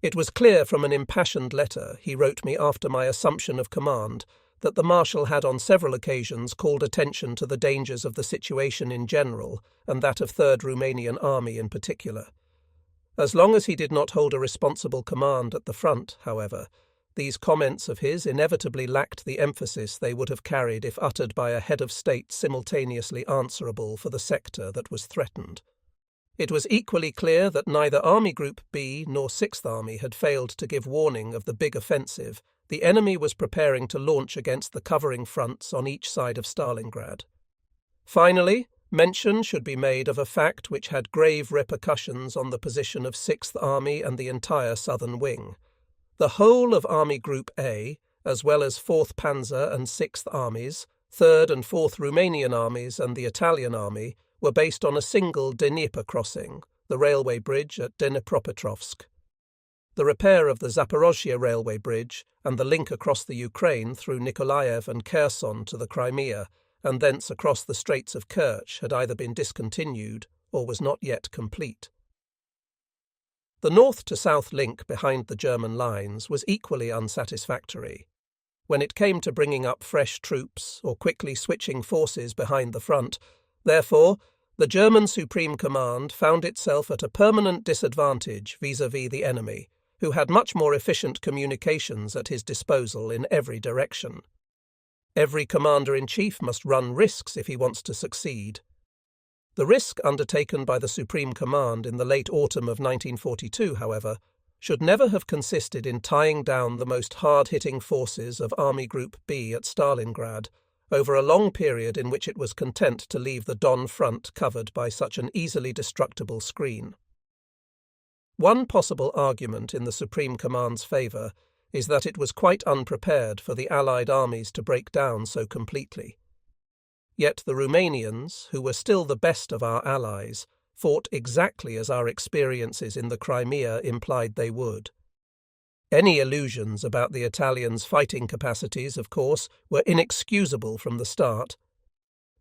It was clear from an impassioned letter he wrote me after my assumption of command that the Marshal had on several occasions called attention to the dangers of the situation in general and that of 3rd Romanian Army in particular. As long as he did not hold a responsible command at the front, however, these comments of his inevitably lacked the emphasis they would have carried if uttered by a head of state simultaneously answerable for the sector that was threatened. It was equally clear that neither Army Group B nor 6th Army had failed to give warning of the big offensive the enemy was preparing to launch against the covering fronts on each side of Stalingrad. Finally, mention should be made of a fact which had grave repercussions on the position of 6th Army and the entire southern wing. The whole of Army Group A, as well as 4th Panzer and 6th Armies, 3rd and 4th Romanian Armies and the Italian Army, were based on a single Dnieper crossing, the railway bridge at Dnipropetrovsk. The repair of the Zaporozhye railway bridge and the link across the Ukraine through Nikolaev and Kherson to the Crimea and thence across the Straits of Kerch had either been discontinued or was not yet complete. The north-to-south link behind the German lines was equally unsatisfactory. when it came to bringing up fresh troops or quickly switching forces behind the front. Therefore, the German Supreme Command found itself at a permanent disadvantage vis-à-vis the enemy, who had much more efficient communications at his disposal in every direction. Every commander-in-chief must run risks if he wants to succeed. The risk undertaken by the Supreme Command in the late autumn of 1942, however, should never have consisted in tying down the most hard-hitting forces of Army Group B at Stalingrad over a long period in which it was content to leave the Don front covered by such an easily destructible screen. One possible argument in the Supreme Command's favour is that it was quite unprepared for the Allied armies to break down so completely. Yet the Romanians, who were still the best of our allies, fought exactly as our experiences in the Crimea implied they would. Any illusions about the Italians' fighting capacities, of course, were inexcusable from the start.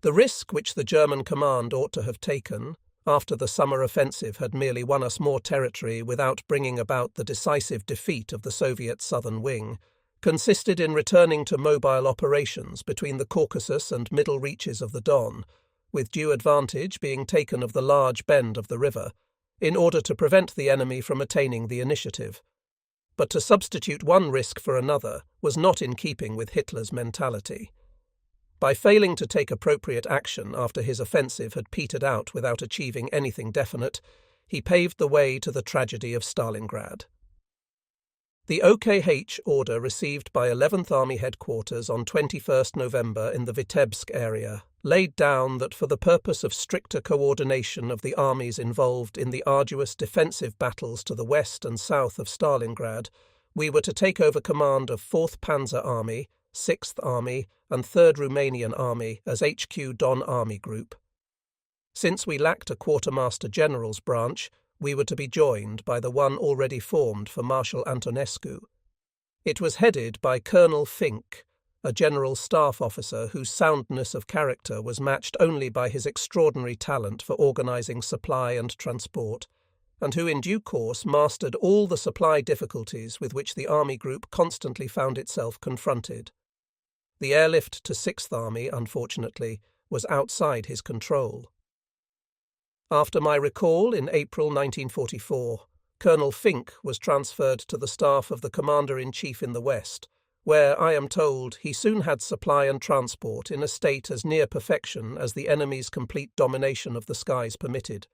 The risk which the German command ought to have taken, after the summer offensive had merely won us more territory without bringing about the decisive defeat of the Soviet southern wing, consisted in returning to mobile operations between the Caucasus and middle reaches of the Don, with due advantage being taken of the large bend of the river, in order to prevent the enemy from attaining the initiative. But to substitute one risk for another was not in keeping with Hitler's mentality. By failing to take appropriate action after his offensive had petered out without achieving anything definite, he paved the way to the tragedy of Stalingrad. The OKH order received by 11th Army Headquarters on 21st November in the Vitebsk area laid down that for the purpose of stricter coordination of the armies involved in the arduous defensive battles to the west and south of Stalingrad, we were to take over command of 4th Panzer Army, 6th Army and 3rd Romanian Army as HQ Don Army Group. Since we lacked a Quartermaster General's branch, we were to be joined by the one already formed for Marshal Antonescu. It was headed by Colonel Fink, a General Staff officer whose soundness of character was matched only by his extraordinary talent for organising supply and transport, and who in due course mastered all the supply difficulties with which the Army Group constantly found itself confronted. The airlift to 6th Army, unfortunately, was outside his control. After my recall in April 1944, Colonel Fink was transferred to the staff of the Commander-in-Chief in the West, where, I am told, he soon had supply and transport in a state as near perfection as the enemy's complete domination of the skies permitted.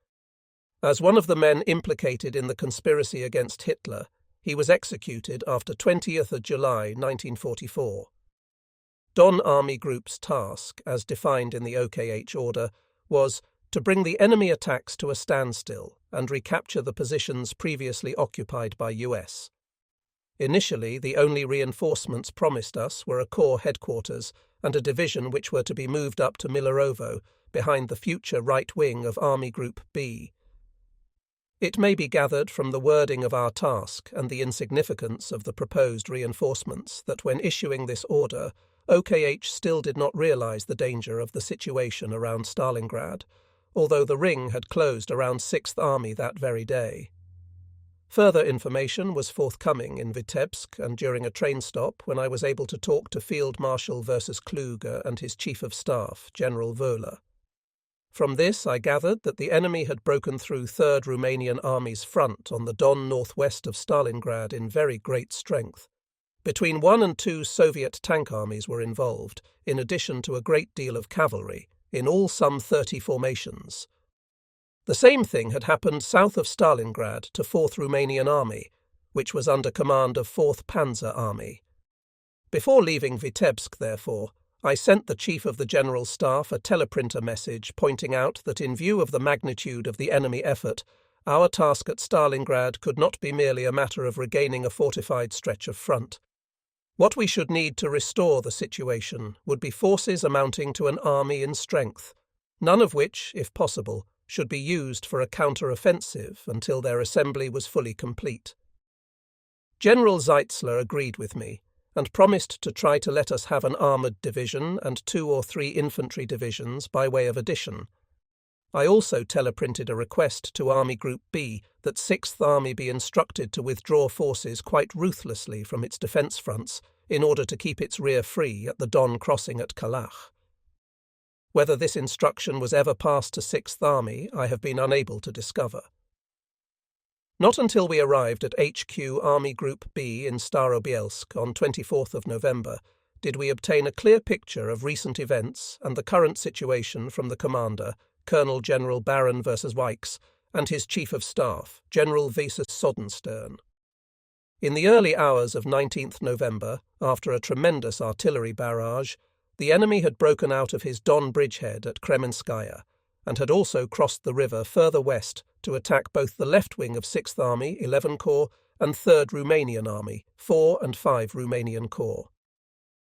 As one of the men implicated in the conspiracy against Hitler, he was executed after 20th of July 1944. Don Army Group's task, as defined in the OKH order, was to bring the enemy attacks to a standstill and recapture the positions previously occupied by US. Initially, the only reinforcements promised us were a corps headquarters and a division which were to be moved up to Milerovo, behind the future right wing of Army Group B. It may be gathered from the wording of our task and the insignificance of the proposed reinforcements that when issuing this order, OKH still did not realize the danger of the situation around Stalingrad, although the ring had closed around 6th Army that very day. Further information was forthcoming in Vitebsk and during a train stop when I was able to talk to Field Marshal versus Kluge and his Chief of Staff, General Wöhler. From this I gathered that the enemy had broken through 3rd Romanian Army's front on the Don northwest of Stalingrad in very great strength. Between 1 and 2 Soviet tank armies were involved, in addition to a great deal of cavalry, in all some 30 formations. The same thing had happened south of Stalingrad to 4th Romanian Army, which was under command of 4th Panzer Army. Before leaving Vitebsk, therefore, I sent the Chief of the General Staff a teleprinter message pointing out that in view of the magnitude of the enemy effort, our task at Stalingrad could not be merely a matter of regaining a fortified stretch of front. What we should need to restore the situation would be forces amounting to an army in strength, none of which, if possible, should be used for a counter-offensive until their assembly was fully complete. General Zeitzler agreed with me and promised to try to let us have an armoured division and 2 or 3 infantry divisions by way of addition. I also teleprinted a request to Army Group B that 6th Army be instructed to withdraw forces quite ruthlessly from its defence fronts in order to keep its rear free at the Don crossing at Kalach. Whether this instruction was ever passed to 6th Army, I have been unable to discover. Not until we arrived at HQ Army Group B in Starobielsk on 24th of November did we obtain a clear picture of recent events and the current situation from the commander, Colonel General Baron versus Weichs, and his Chief of Staff, General Vesus Sodenstern. In the early hours of 19th November, after a tremendous artillery barrage, the enemy had broken out of his Don bridgehead at Kremenskaya and had also crossed the river further west to attack both the left wing of 6th Army, 11 Corps, and 3rd Romanian Army, 4 and 5 Romanian Corps.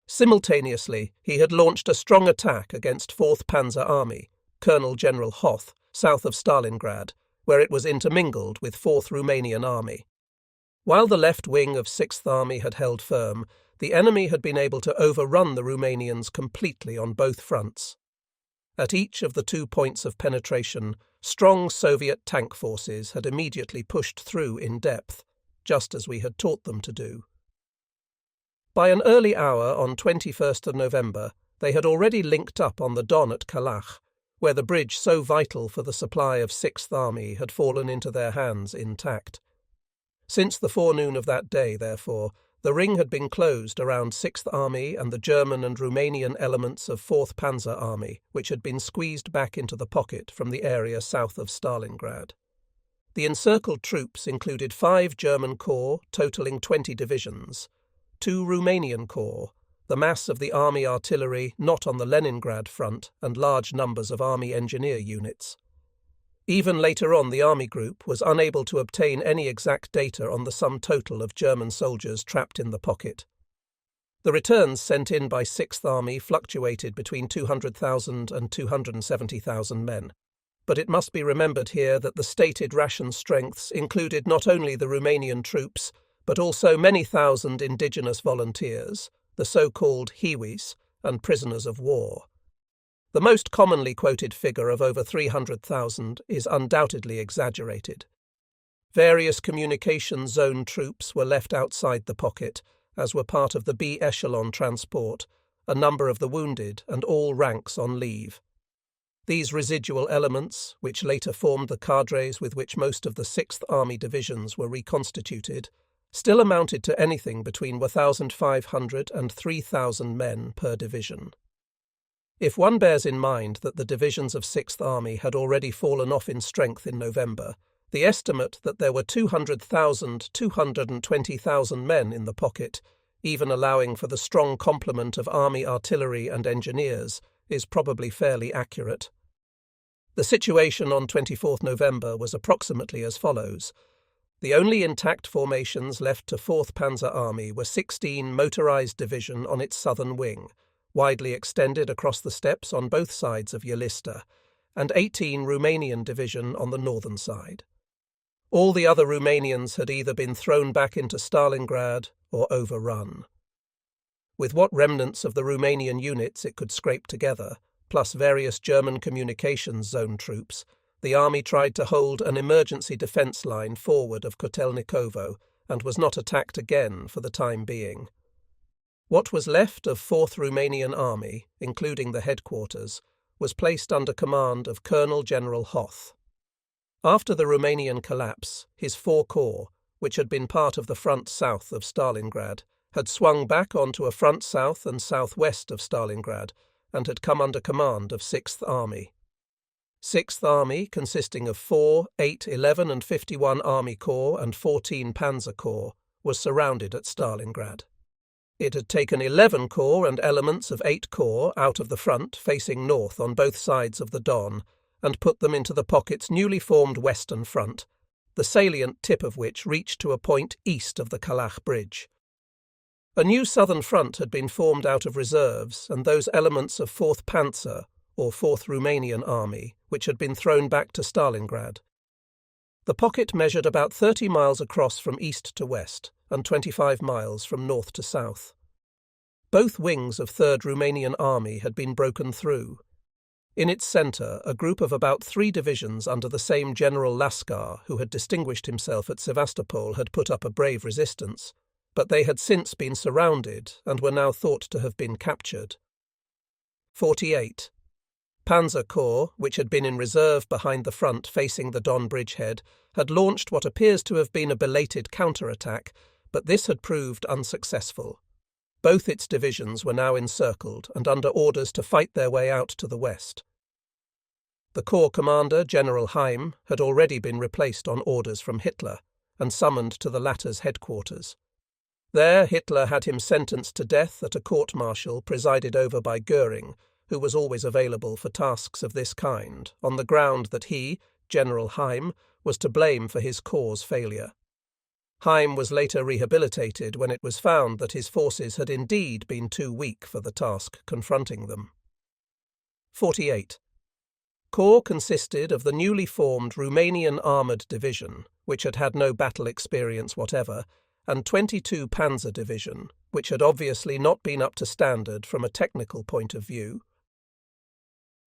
Simultaneously, he had launched a strong attack against 4th Panzer Army, Colonel General Hoth, south of Stalingrad, where it was intermingled with 4th Romanian Army. While the left wing of 6th Army had held firm, the enemy had been able to overrun the Romanians completely on both fronts. At each of the 2 points of penetration, strong Soviet tank forces had immediately pushed through in depth, just as we had taught them to do. By an early hour on 21st of November, they had already linked up on the Don at Kalach, where the bridge so vital for the supply of 6th Army had fallen into their hands intact. Since the forenoon of that day, therefore, the ring had been closed around 6th Army and the German and Romanian elements of 4th Panzer Army, which had been squeezed back into the pocket from the area south of Stalingrad. The encircled troops included 5 German corps, totalling 20 divisions, 2 Romanian corps, the mass of the army artillery not on the Leningrad front, and large numbers of army engineer units. Even later on, the army group was unable to obtain any exact data on the sum total of German soldiers trapped in the pocket. The returns sent in by 6th Army fluctuated between 200,000 and 270,000 men. But it must be remembered here that the stated ration strengths included not only the Romanian troops, but also many thousand indigenous volunteers, the so-called Hiwis, and prisoners of war. The most commonly quoted figure of over 300,000 is undoubtedly exaggerated. Various communication zone troops were left outside the pocket, as were part of the B echelon transport, a number of the wounded, and all ranks on leave. These residual elements, which later formed the cadres with which most of the 6th Army divisions were reconstituted, still amounted to anything between 1,500 and 3,000 men per division. If one bears in mind that the divisions of 6th Army had already fallen off in strength in November, the estimate that there were 200,000, 220,000 men in the pocket, even allowing for the strong complement of army artillery and engineers, is probably fairly accurate. The situation on 24th November was approximately as follows. The only intact formations left to 4th Panzer Army were 16 motorized division on its southern wing, widely extended across the steppes on both sides of Yelista, and 18 Romanian division on the northern side. All the other Romanians had either been thrown back into Stalingrad or overrun. With what remnants of the Romanian units it could scrape together, plus various German communications zone troops, the army tried to hold an emergency defence line forward of Kotelnikovo and was not attacked again for the time being. What was left of 4th Romanian Army, including the headquarters, was placed under command of Colonel General Hoth. After the Romanian collapse, his 4 corps, which had been part of the front south of Stalingrad, had swung back onto a front south and southwest of Stalingrad and had come under command of 6th Army. 6th Army, consisting of 4, 8, 11 and 51 Army Corps and 14 Panzer Corps, was surrounded at Stalingrad. It had taken 11 Corps and elements of 8 Corps out of the front facing north on both sides of the Don and put them into the pocket's newly formed western front, the salient tip of which reached to a point east of the Kalach Bridge. A new southern front had been formed out of reserves and those elements of 4th Panzer, or 4th Romanian Army, which had been thrown back to Stalingrad. The pocket measured about 30 miles across from east to west, and 25 miles from north to south. Both wings of 3rd Romanian Army had been broken through. In its centre, a group of about 3 divisions under the same General Laskar, who had distinguished himself at Sevastopol, had put up a brave resistance, but they had since been surrounded and were now thought to have been captured. 48. Panzer Corps, which had been in reserve behind the front facing the Don bridgehead, had launched what appears to have been a belated counterattack, but this had proved unsuccessful. Both its divisions were now encircled and under orders to fight their way out to the west. The corps commander, General Heim, had already been replaced on orders from Hitler and summoned to the latter's headquarters. There Hitler had him sentenced to death at a court-martial presided over by Goering, who was always available for tasks of this kind, on the ground that he, General Heim, was to blame for his corps' failure. Heim was later rehabilitated when it was found that his forces had indeed been too weak for the task confronting them. 48. Corps consisted of the newly formed Romanian Armoured Division, which had had no battle experience whatever, and 22 Panzer Division, which had obviously not been up to standard from a technical point of view.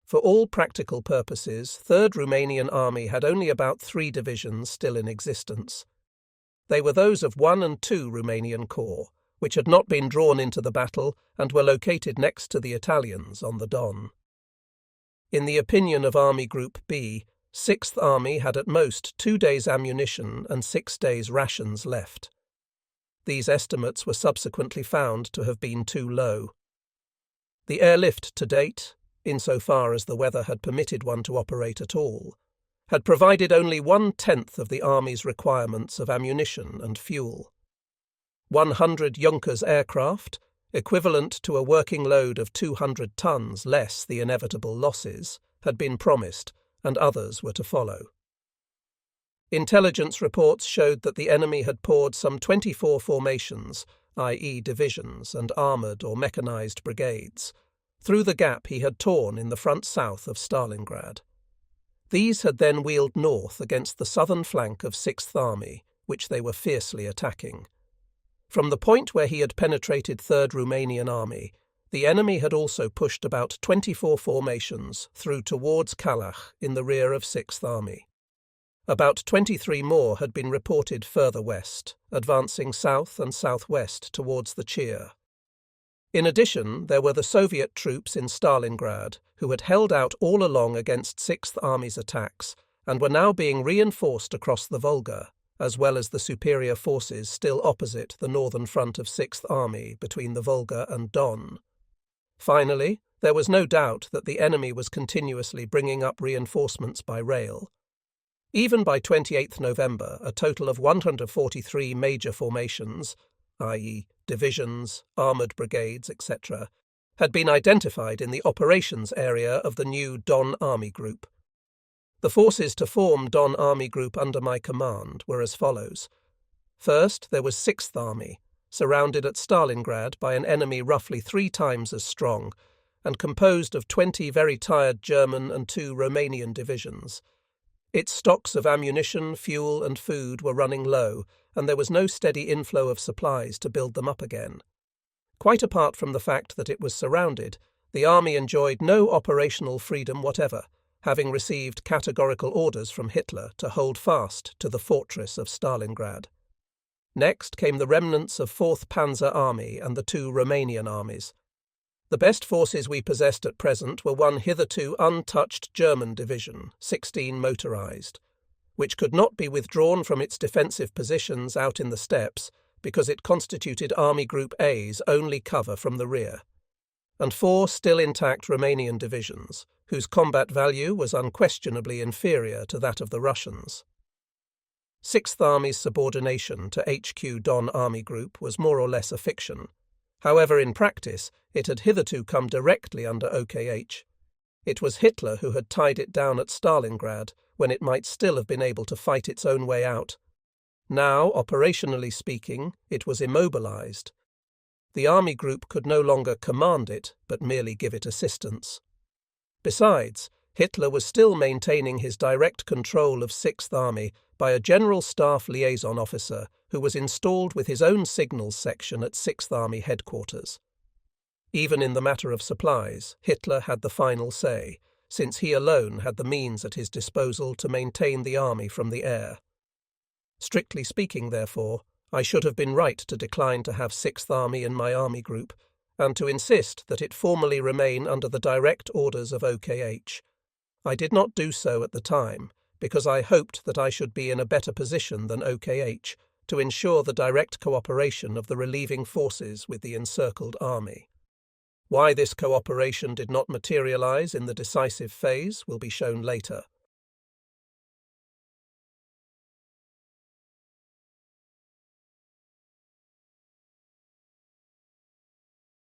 For all practical purposes, 3rd Romanian Army had only about 3 divisions still in existence. They were those of 1 and 2 Romanian Corps, which had not been drawn into the battle and were located next to the Italians on the Don. In the opinion of Army Group B, 6th Army had at most 2 days' ammunition and 6 days' rations left. These estimates were subsequently found to have been too low. The airlift to date, insofar as the weather had permitted one to operate at all, had provided only 1/10 of the Army's requirements of ammunition and fuel. 100 Junkers aircraft, equivalent to a working load of 200 tons less the inevitable losses, had been promised, and others were to follow. Intelligence reports showed that the enemy had poured some 24 formations, i.e. divisions and armoured or mechanized brigades, through the gap he had torn in the front south of Stalingrad. These had then wheeled north against the southern flank of 6th Army, which they were fiercely attacking. From the point where he had penetrated 3rd Romanian Army, the enemy had also pushed about 24 formations through towards Kalach in the rear of 6th Army. About 23 more had been reported further west, advancing south and southwest towards the Chir. In addition, there were the Soviet troops in Stalingrad, who had held out all along against 6th Army's attacks and were now being reinforced across the Volga, as well as the superior forces still opposite the northern front of 6th Army between the Volga and Don. Finally, there was no doubt that the enemy was continuously bringing up reinforcements by rail. Even by 28th November, a total of 143 major formations, i.e. divisions, armoured brigades, etc., had been identified in the operations area of the new Don Army Group. The forces to form Don Army Group under my command were as follows. First, there was 6th Army, surrounded at Stalingrad by an enemy roughly 3 times as strong, and composed of 20 very tired German and 2 Romanian divisions. Its stocks of ammunition, fuel and food were running low, and there was no steady inflow of supplies to build them up again. Quite apart from the fact that it was surrounded, the army enjoyed no operational freedom whatever, having received categorical orders from Hitler to hold fast to the fortress of Stalingrad. Next came the remnants of 4th Panzer Army and the 2 Romanian armies. The best forces we possessed at present were one hitherto untouched German division, 16 motorized, which could not be withdrawn from its defensive positions out in the steppes because it constituted Army Group A's only cover from the rear, and 4 still intact Romanian divisions, whose combat value was unquestionably inferior to that of the Russians. 6th Army's subordination to HQ Don Army Group was more or less a fiction. However, in practice, it had hitherto come directly under OKH. It was Hitler who had tied it down at Stalingrad, when it might still have been able to fight its own way out. Now, operationally speaking, it was immobilized. The army group could no longer command it, but merely give it assistance. Besides, Hitler was still maintaining his direct control of 6th Army by a General Staff liaison officer who was installed with his own signals section at 6th Army headquarters. Even in the matter of supplies, Hitler had the final say, since he alone had the means at his disposal to maintain the army from the air. Strictly speaking, therefore, I should have been right to decline to have 6th Army in my army group, and to insist that it formally remain under the direct orders of OKH. I did not do so at the time, because I hoped that I should be in a better position than OKH to ensure the direct cooperation of the relieving forces with the encircled army. Why this cooperation did not materialize in the decisive phase will be shown later.